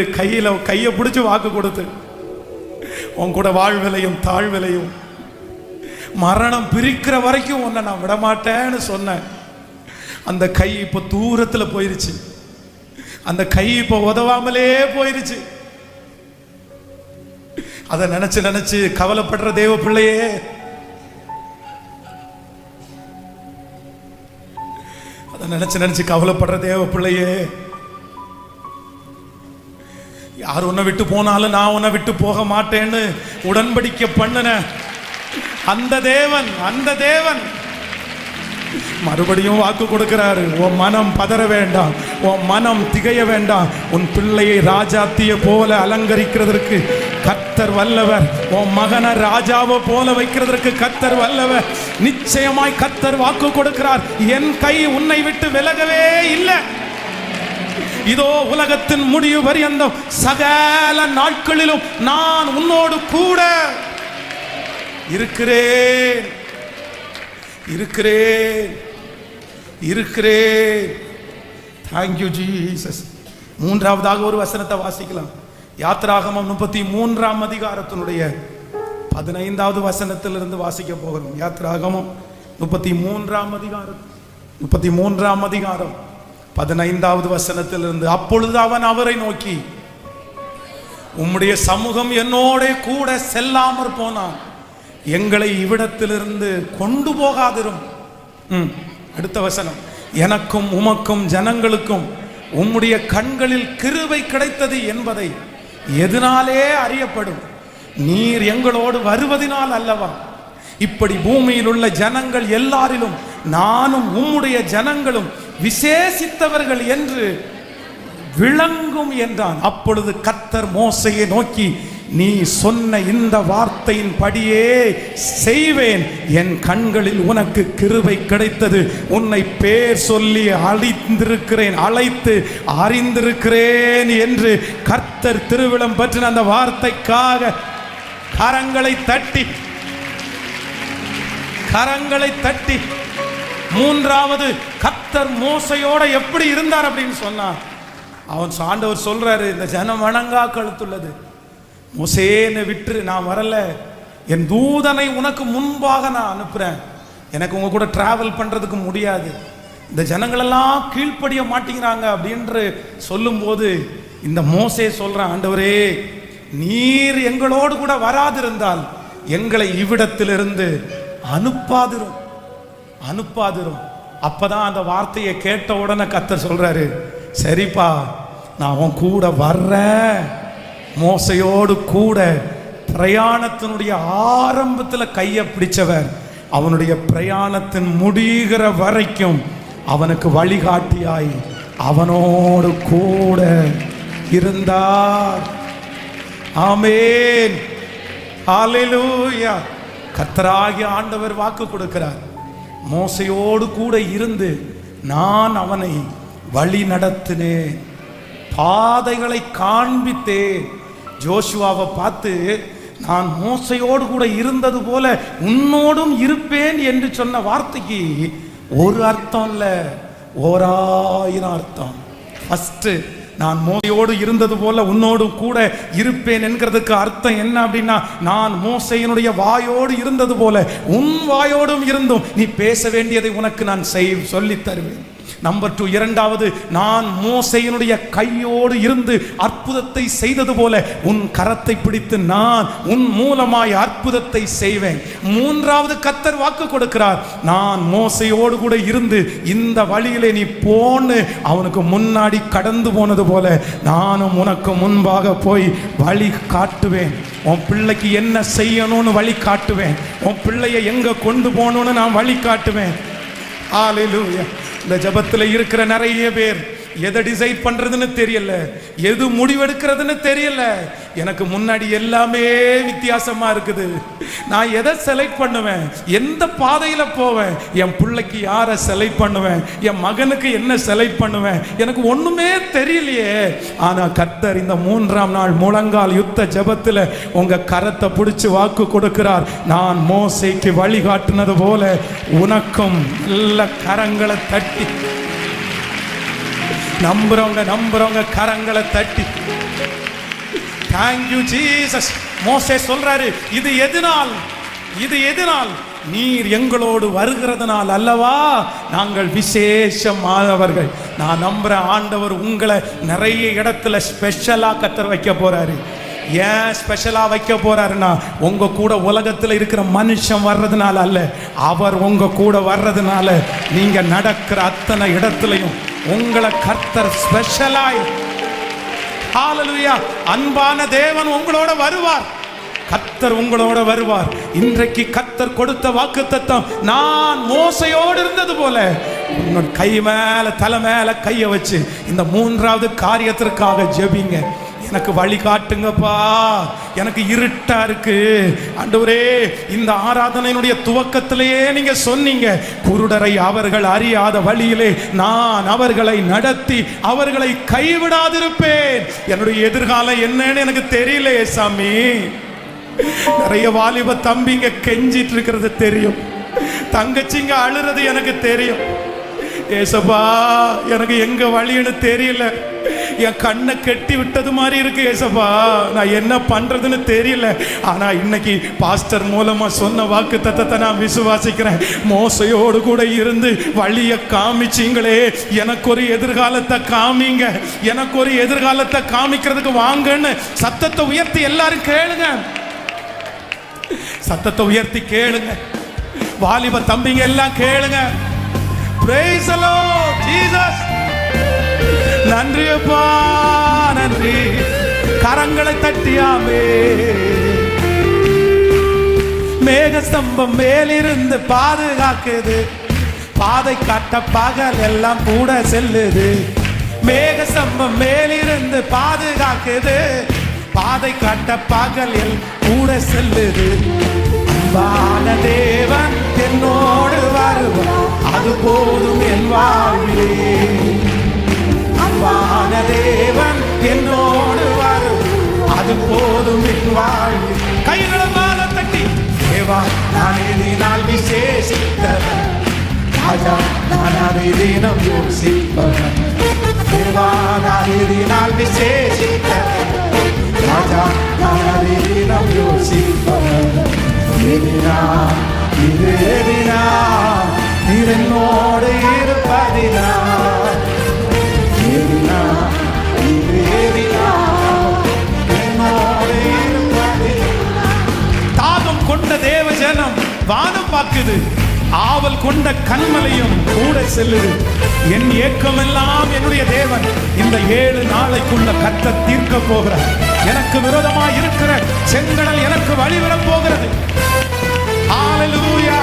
கையை பிடிச்சு வாக்கு கொடுத்து, உன் கூட வாழ்விலையும் தாழ்விலையும் மரணம் பிரிக்கிற வரைக்கும் உன்னை நான் விடமாட்டேன்னு சொன்னேன். அந்த கை இப்போ தூரத்தில் போயிருச்சு, அந்த கை இப்போ உதவாமலே போயிருச்சு. அதை நினைச்சு நினைச்சு கவலைப்படுற தேவ பிள்ளையே, அதை நினைச்சு நினைச்சு கவலைப்படுற தேவ பிள்ளையே, யார் உன்னை விட்டு போனாலும் நான் உன்னை விட்டு போக மாட்டேன்னு உடன்படிக்கை பண்ணின அந்த தேவன் மறுபடியும் வாக்கு கொடுக்கிறாரு. உன் மனம் பதற வேண்டாம், உன் மனம் திகைய வேண்டாம். உன் பிள்ளையை ராஜாத்திய போல அலங்கரிக்கிறதற்கு கர்த்தர் வல்லவர். உன் மகனை ராஜாவை போல வைக்கிறதற்கு கர்த்தர் வல்லவர். நிச்சயமாய் கர்த்தர் வாக்கு கொடுக்கிறார், என் கை உன்னை விட்டு விலகவே இல்லை. இதோ உலகத்தின் முடிவு பரியந்தம் சகல நாட்களிலும் நான் உன்னோடு கூட இருக்கிறேன். Thank you Jesus. மூன்றாவதாக ஒரு வசனத்தை வாசிக்கலாம். யாத்திராகமம் 33ஆம் அதிகாரத்தினுடைய 15வது வசனத்திலிருந்து வாசிக்க போகிறோம். யாத்திராகமம் 33ஆம் அதிகாரம் 15வது வசனத்திலிருந்து. அப்பொழுது அவன் அவரை நோக்கி, உம்முடைய சமூகம் என்னோட கூட செல்லாமற் போனான், எங்களை இவ்விடத்திலிருந்து கொண்டு போகாதிரும். அடுத்த வசனம், எனக்கும் உமக்கும் ஜனங்களுக்கும் உம்முடைய கண்களில் கிருபை கிடைத்தது என்பதை எதனாலே அறியப்படும், நீர் எங்களோடு வருவதினால் அல்லவா. இப்படி பூமியில் உள்ள ஜனங்கள் எல்லாரிலும் நானும் உம்முடைய ஜனங்களும் விசேஷித்தவர்கள் என்று விளங்கும் என்றான். அப்பொழுது கர்த்தர் மோசையை நோக்கி, நீ சொன்ன இந்த வார்த்தையின் படியே செய்வேன். என் கண்களில் உனக்கு கிருபை கிடைத்தது. உன்னை பேர் சொல்லி அழைத்து அறிந்திருக்கிறேன் என்று கர்த்தர் திருவிழம் பற்றின அந்த வார்த்தைக்காக கரங்களை தட்டி மூன்றாவது கர்த்தர் மோசையோட எப்படி இருந்தார் அப்படின்னு சொன்னார். அவன் ஆண்டவர் சொல்றாரு, இந்த ஜனம் வணங்கா கழுத்துள்ளது, மோசேன்னு விட்டு நான் வரல, என் தூதனை உனக்கு முன்பாக நான் அனுப்புறேன். எனக்கு உங்க கூட டிராவல் பண்றதுக்கு முடியாது, இந்த ஜனங்களெல்லாம் கீழ்ப்படிய மாட்டேங்கிறாங்க அப்படின்னு சொல்லும்போது இந்த மோசே சொல்றான், ஆண்டவரே நீர் எங்களோடு கூட வராதிருந்தால் எங்களை இவ்விடத்திலிருந்து அனுப்பாதிரும். அப்பதான் அந்த வார்த்தையை கேட்ட உடனே கர்த்தர் சொல்றாரு, சரிப்பா நான் உன் கூட வர்றேன். மோசையோடு கூட பிரயாணத்தினுடைய ஆரம்பத்தில் கையை பிடிச்சவர் அவனுடைய பிரயாணத்தின் முடிகிற வரைக்கும் அவனுக்கு வழிகாட்டியாய் அவனோடு கூட இருந்தார். ஆமென், ஹல்லேலூயா. கர்த்தராகிய ஆண்டவர் வாக்கு கொடுக்கிறார், மோசையோடு கூட இருந்து நான் அவனை வழி நடத்தினேன், பாதைகளை காண்பித்தேன். ஜோஷுவாவை பார்த்து நான் மோசையோடு கூட இருந்தது போல உன்னோடும் இருப்பேன் என்று சொன்ன வார்த்தைக்கு ஒரு அர்த்தம் இல்ல, 1000 அர்த்தம். ஃபர்ஸ்ட் நான் மோசையோடு இருந்தது போல உன்னோடு கூட இருப்பேன் என்கிறதுக்கு அர்த்தம் என்ன அப்படின்னா, நான் மோசையினுடைய வாயோடு இருந்தது போல உன் வாயோடும் இருந்தும் நீ பேச வேண்டியதை உனக்கு நான் சொல்லித் தருவேன். நம்பர் 2, இரண்டாவது, நான் மோசையினுடைய கையோடு இருந்து அற்புதத்தை செய்தது போல உன் கரத்தை பிடித்து நான் உன் மூலமாய் அற்புதத்தை செய்வேன். மூன்றாவது கர்த்தர் வாக்கு கொடுக்கிறார், நான் மோசையோடு கூட இருந்து இந்த வழியிலே நீ போன்னு அவனுக்கு முன்னாடி கடந்து போனது போல நானும் உனக்கு முன்பாக போய் வழி காட்டுவேன். உன் பிள்ளைக்கு என்ன செய்யணும்னு வழி காட்டுவேன். உன் பிள்ளையை எங்க கொண்டு போகணும்னு நான் வழி காட்டுவேன். ஹல்லேலூயா. இந்த ஜபத்தில் இருக்கிற நிறைய பேர் எதை டிசைட் பண்றதுன்னு தெரியல, எது முடிவெடுக்கிறதுன்னு தெரியல. எனக்கு முன்னாடி எல்லாமே வித்தியாசமா இருக்குது. நான் எதை செலக்ட் பண்ணுவேன், எந்த பாதையில போவேன், என் பிள்ளைக்கு யாரை செலக்ட் பண்ணுவேன், என் மகனுக்கு என்ன செலக்ட் பண்ணுவேன், எனக்கு ஒண்ணுமே தெரியலையே. ஆனா கர்த்தர் இந்த 3ஆம் நாள் முழங்கால் யுத்த ஜபத்தில் உங்க கரத்தை பிடிச்சு வாக்கு கொடுக்கிறார், நான் மோசைக்கு வழிகாட்டினது போல உனக்கும் நல்ல கரங்களை தட்டி நம்புறவங்க கரங்களை தட்டி தேங்க்யூ ஜீசஸ். மோசே சொல்றாரு, இது எதனால் நீர் எங்களோடு வருகிறதுனால் அல்லவா நாங்கள் விசேஷமானவர்கள். நான் நம்புறேன் ஆண்டவர் உங்களை நிறைய இடத்துல ஸ்பெஷலா கர்த்தர் வைக்க போறாரு. ஏன் ஸ்பெஷலா வைக்க போறாருன்னா, உங்க கூட உலகத்தில் இருக்கிற மனுஷன் வர்றதுனால அல்ல, அவர் உங்க கூட வர்றதுனால நீங்க நடக்கிற அத்தனை இடத்துலையும் உங்களை கர்த்தர் ஸ்பெஷலாய், ஹல்லேலூயா, அன்பான தேவன் உங்களோட வருவார். கர்த்தர் உங்களோட வருவார். இன்றைக்கு கர்த்தர் கொடுத்த வாக்குத்தத்தம், நான் மோசையோடு இருந்தது போல உன்னோட கை மேல தலை மேல கையை வச்சு இந்த 3ஆவது காரியத்திற்காக ஜெபிங்க. எனக்கு வழி காட்டுங்கப்பா, எனக்கு இருட்டா இருக்கு ஆண்டவரே. இந்த ஆராதனையினுடைய துவக்கத்திலேயே நீங்க சொன்னீங்க, குருடரை அவர்கள் அறியாத வழியிலே நான் அவர்களை நடத்தி அவர்களை கைவிடாதிருப்பேன். என்னுடைய எதிர்காலம் என்னன்னு எனக்கு தெரியலையே சாமி. நிறைய வாலிப தம்பிங்க கெஞ்சிட்டு இருக்கிறது தெரியும், தங்கச்சிங்க அழுறது எனக்கு தெரியும். ஏசப்பா எனக்கு எங்க வழின்னு தெரியல, என் கண்ணை கெட்டி விட்டது மாதிரி இருக்கு ஏசப்பா, நான் என்ன பண்றதுன்னு தெரியல. ஆனா இன்னைக்கு பாஸ்டர் மூலமா சொன்ன வாக்கு தத்தத்தை நான் விசுவாசிக்கிறேன். மோசையோடு கூட இருந்து வழியை காமிச்சிங்களே, எனக்கு ஒரு எதிர்காலத்தை காமிங்க, எனக்கு ஒரு எதிர்காலத்தை காமிக்கிறதுக்கு வாங்கன்னு சத்தத்தை உயர்த்தி எல்லாரும் கேளுங்க, சத்தத்தை உயர்த்தி கேளுங்க. வாலிப தம்பிங்க எல்லாம் கேளுங்க. Praise the Lord Jesus. நன்றி அப்பா, நன்றி. கரங்களை தட்டியாமே. மேக ஸ்தம்பம் மேலிருந்து பாதுகாக்குது, பாதை காட்ட பகல் எல்லாம் கூட செல்லுது. மேக சம்பம் மேலிருந்து பாதுகாக்குது, பாதை காட்ட பகலில் கூட செல்லுது. அன்பான தேவன் என்னோடு வருவார், அது போதும் என் வாழ்விலே. அன்பான தேவன் என்னோடு வருவார், அது போதும் என் வாழ்வில். கைகளை மால தட்டி, தேவா நான் எதினால் விசேஷித்தவன், ராஜா நான் அதை தினம் யோசிப்பவன். தேவா நான் எதினால் விசேஷித்தவன், ராஜா நான் அதை தினம் யோசிப்பவன். எதினா இது எதினா, நீர் என்னோடு இருப்பதினா. எதினா இது எதினா, என்னோடு இருப்பதினா. தாகம் கொண்ட தேவ ஜனம் வானம் பார்க்குது, ஆவல் கொண்ட கண்மலையும் கூட செல்லுது. என் ஏக்கமெல்லாம் என்னுடைய தேவன் இந்த 7 நாளைக்குள்ள கத்த தீர்க்க போகிறார். எனக்கு விரோதமாய் இருக்கிற செங்கடல் எனக்கு வழிவிடப் போகிறது. ஹல்லேலூயா.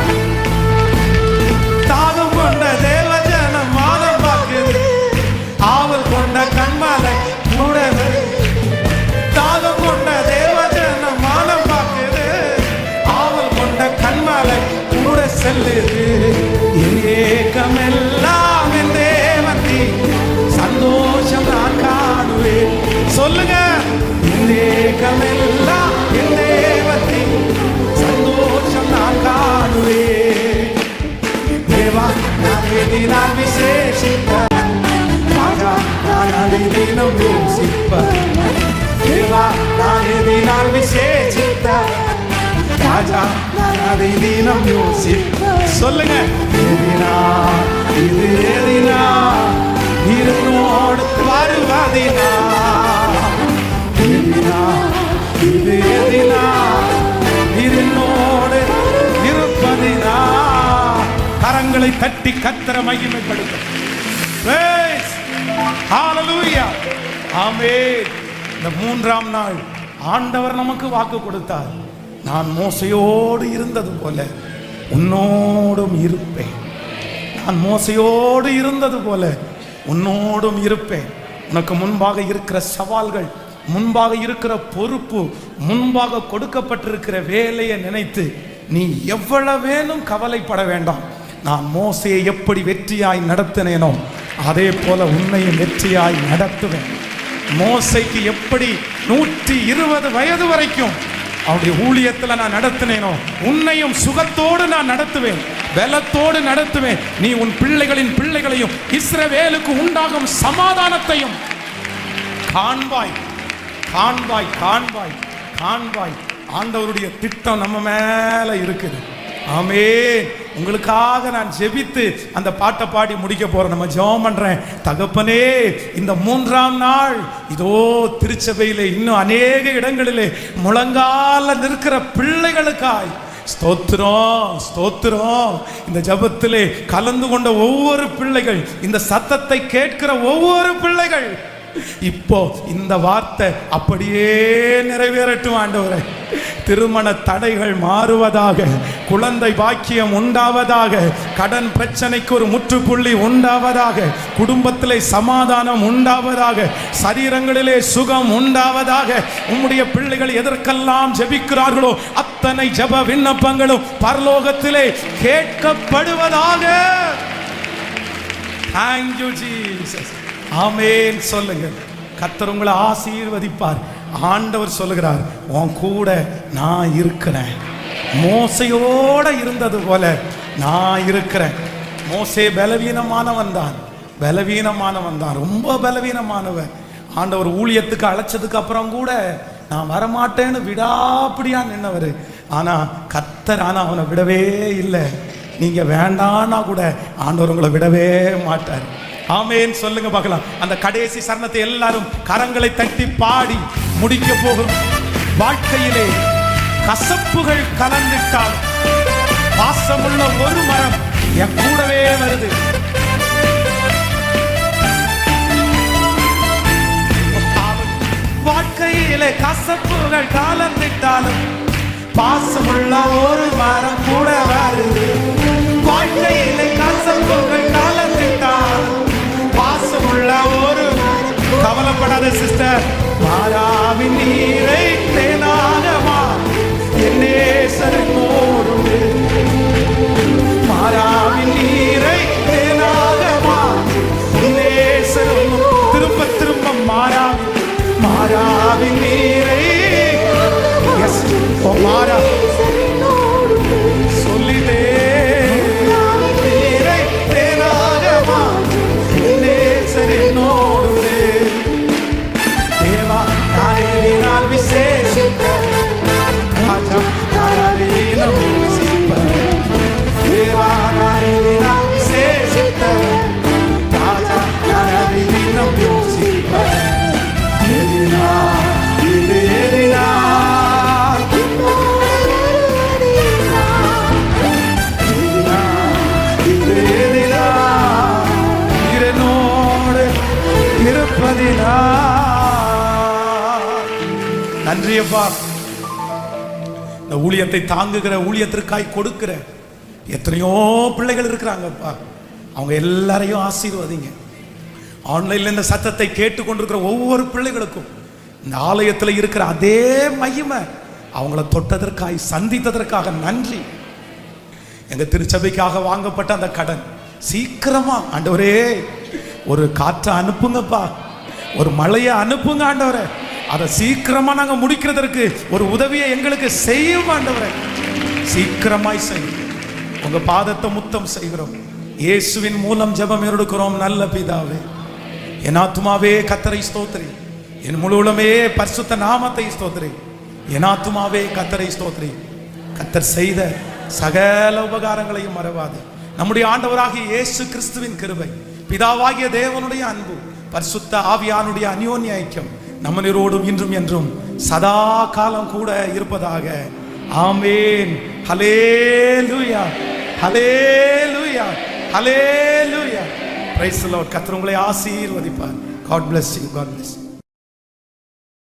தாகம் கொண்ட தேவ ஜனம் வானம் பார்க்குது, ஆவல் கொண்ட கண்மலை கூட. தாகம் கொண்ட தேவ ஜனம் வானம் பார்க்குது, ஆவல் கொண்ட கண்மலை கூட செல்லுது. ஏக்கமெல்லாம் என் தேவனே, சந்தோஷம் நான் காணுவேன். சொல்லுங்க, ஏக்கமெல்லாம் என் தேவனே, சந்தோஷம் நான் காணுவேன். தேவா நான் எதினால் விசேஷிப்பவன், ராஜா நான் அதை தினம் யோசிப்பவன். தேவா நான் எதினால் விசேஷிப்பவன், ராஜா நான் அதை தினம் யோசிப்பவன். சொல்லுங்க, எதினா இது எதினா, இருநோடு வருவதினா. எதினா இது எதினா, இருநோடு இருப்பதினா. கரங்களை தட்டி கர்த்தரை மகிமைப்படுத்தும். ஹல்லேலூயா. ஆமென். இந்த 3ஆம் நாள் ஆண்டவர் நமக்கு வாக்கு கொடுத்தார், நான் மோசையோடு இருந்தது போல உன்னோடும் இருப்பேன். நான் மோசையோடு இருந்தது போல உன்னோடும் இருப்பேன். உனக்கு முன்பாக இருக்கிற சவால்கள், முன்பாக இருக்கிற பொறுப்பு, முன்பாக கொடுக்கப்பட்டிருக்கிற வேலையை நினைத்து நீ எவ்வளவேனும் கவலைப்பட வேண்டாம். நான் மோசையை எப்படி வெற்றியாய் நடத்தினேனோ அதே போல உன்னையும் வெற்றியாய் நடத்துவேன். மோசைக்கு எப்படி 120 வயது வரைக்கும் அவருடைய ஊழியத்தில் நான் நடத்தினேனோ உன்னையும் சுகத்தோடு நான் நடத்துவேன், பலத்தோடு நடத்துவேன். நீ உன் பிள்ளைகளின் பிள்ளைகளையும் இஸ்ரவேலுக்கு உண்டாகும் சமாதானத்தையும் காண்பாய் காண்பாய் காண்பாய் காண்பாய். ஆண்டவருடைய திட்டம் நம்ம மேல இருக்குது. ஆமென். உங்களுக்காக நான் ஜெபித்து அந்த பாட்டை பாடி முடிக்க போறேன். நம்ம ஜெபம் பண்றேன். தகப்பனே, இந்த 3ஆம் நாள் இதோ திருச்சபையிலே இன்னும் அநேக இடங்களிலே முழங்கால நிற்கிற பிள்ளைகளுக்காய் ஸ்தோத்திரம் ஸ்தோத்திரம். இந்த ஜெபத்திலே கலந்து கொண்ட ஒவ்வொரு பிள்ளைகள், இந்த சத்தத்தை கேட்கிற ஒவ்வொரு பிள்ளைகள், இப்போ இந்த வார்த்தை அப்படியே நிறைவேறட்டும் ஆண்டவரே. திருமண தடைகள் மாறுவதாக, குழந்தை பாக்கியம் உண்டாவதாக, கடன் பிரச்சனைக்கு ஒரு முற்றுப்புள்ளி உண்டாவதாக, குடும்பத்திலே சமாதானம் உண்டாவதாக, சரீரங்களிலே சுகம் உண்டாவதாக. உம்முடைய பிள்ளைகள் எதற்கெல்லாம் ஜெபிக்கிறார்களோ அத்தனை ஜெப விண்ணப்பங்களும் பரலோகத்திலே கேட்கப்படுவதாக. Thank you Jesus. ஆமென். சொல்லுங்க, கர்த்தர் உங்களை ஆசீர்வதிப்பார். ஆண்டவர் சொல்லுகிறார், உன் கூட நான் இருக்கிறேன். மோசையோட இருந்தது போல நான் இருக்கிறேன். மோசே பலவீனமானவன் தான், பலவீனமானவன் தான், ரொம்ப பலவீனமானவன். ஆண்டவர் ஊழியத்துக்கு அழைச்சதுக்கு அப்புறம் கூட நான் வரமாட்டேன்னு விடாப்பிடியா நின்னவர். ஆனா கர்த்தர் அவனை விடவே இல்லை. நீங்க வேண்டான்னா கூட ஆண்டவர் உங்களை விடவே மாட்டார். ஆமென். சொல்லுங்க பார்க்கலாம். அந்த கடைசி சரணத்தை எல்லாரும் கரங்களை தட்டி பாடி முடிக்க போகும். வாழ்க்கையிலே கசப்புகள் கலந்துட்டால் வாசமுள்ள ஒரு மரம் என் கூடவே வருது. வாழ்க்கையிலே கசப்புகள் கலந்துட்டாலும் பாசமுள்ள ஒரு மரம் கூட வருது. வாழ்க்கையிலே கசப்புகள் கலந்துட்டாலும் பாசமுள்ள ஒரு கவலைப்படாத சிஸ்டர். மாறாவின் நீரை தேனாகமா என்னோடு, மாறாவின் நீரை தேனாகமா திரும்ப திரும்ப மாறாவின் நீரை மாறா சொல்லிதே நீரை தேனாகமா என்னோடு தேவா நானேனால் விசேஷித்த ராஜா நானேனம் தேவா நானேனால் விசேஷித்த ராஜா நானேனம் நன்றியப்பா. இந்த ஊழியத்தை தாங்குகிற, ஊழியத்திற்காய் கொடுக்கிற எத்தனையோ பிள்ளைகள் இருக்கிறாங்கப்பா. அவங்க எல்லாரையும் ஆசீர்வதிங்க. ஆன்லைன்ல இந்த சத்தத்தை கேட்டுக்கொண்டிருக்கிற ஒவ்வொரு பிள்ளைகளுக்கும் இந்த ஆலயத்தில் இருக்கிற அதே மகிமை அவங்கள தொட்டதற்காய், சந்தித்ததற்காக நன்றி. எங்க திருச்சபைக்காக வாங்கப்பட்ட அந்த கடன் சீக்கிரமா ஆண்டவரே ஒரு காற்றை அனுப்புங்கப்பா, ஒரு மழையை அனுப்புங்க ஆண்டவரே. அதை சீக்கிரமா நாங்க முடிக்கிறதற்கு ஒரு உதவியை எங்களுக்கு செய்யும் ஆண்டவரே. சீக்கிரமாய் செய்யும். உங்க பாதத்தை முத்தம் செய்கிறோம். இயேசுவின் மூலம் ஜெபம் எடுக்கிறோம் நல்ல பிதாவே. என் ஆத்துமாவே கர்த்தரை ஸ்தோத்திரி, என் முழு உலகமே பரிசுத்த நாமத்தை ஸ்தோத்திரி. என் ஆத்துமாவே கர்த்தரை ஸ்தோத்திரி. கர்த்தர் செய்த சகல உபகாரங்களையும் மறவாது. நம்முடைய ஆண்டவராகிய இயேசு கிறிஸ்துவின் கிருபை, பிதாவாகிய தேவனுடைய அன்பு, பரிசுத்த ஆவியானுடைய அந்யோன்ய ஐக்கியம் நம்மளோடும் இன்றும் என்றும் சதா காலம் கூட இருப்பதாக. ஆமென். ஹல்லேலூயா, ஹல்லேலூயா, ஹல்லேலூயா. Praise the lord. கர்த்தர் உங்களை ஆசீர்வதிப்பார். God bless you. God bless you.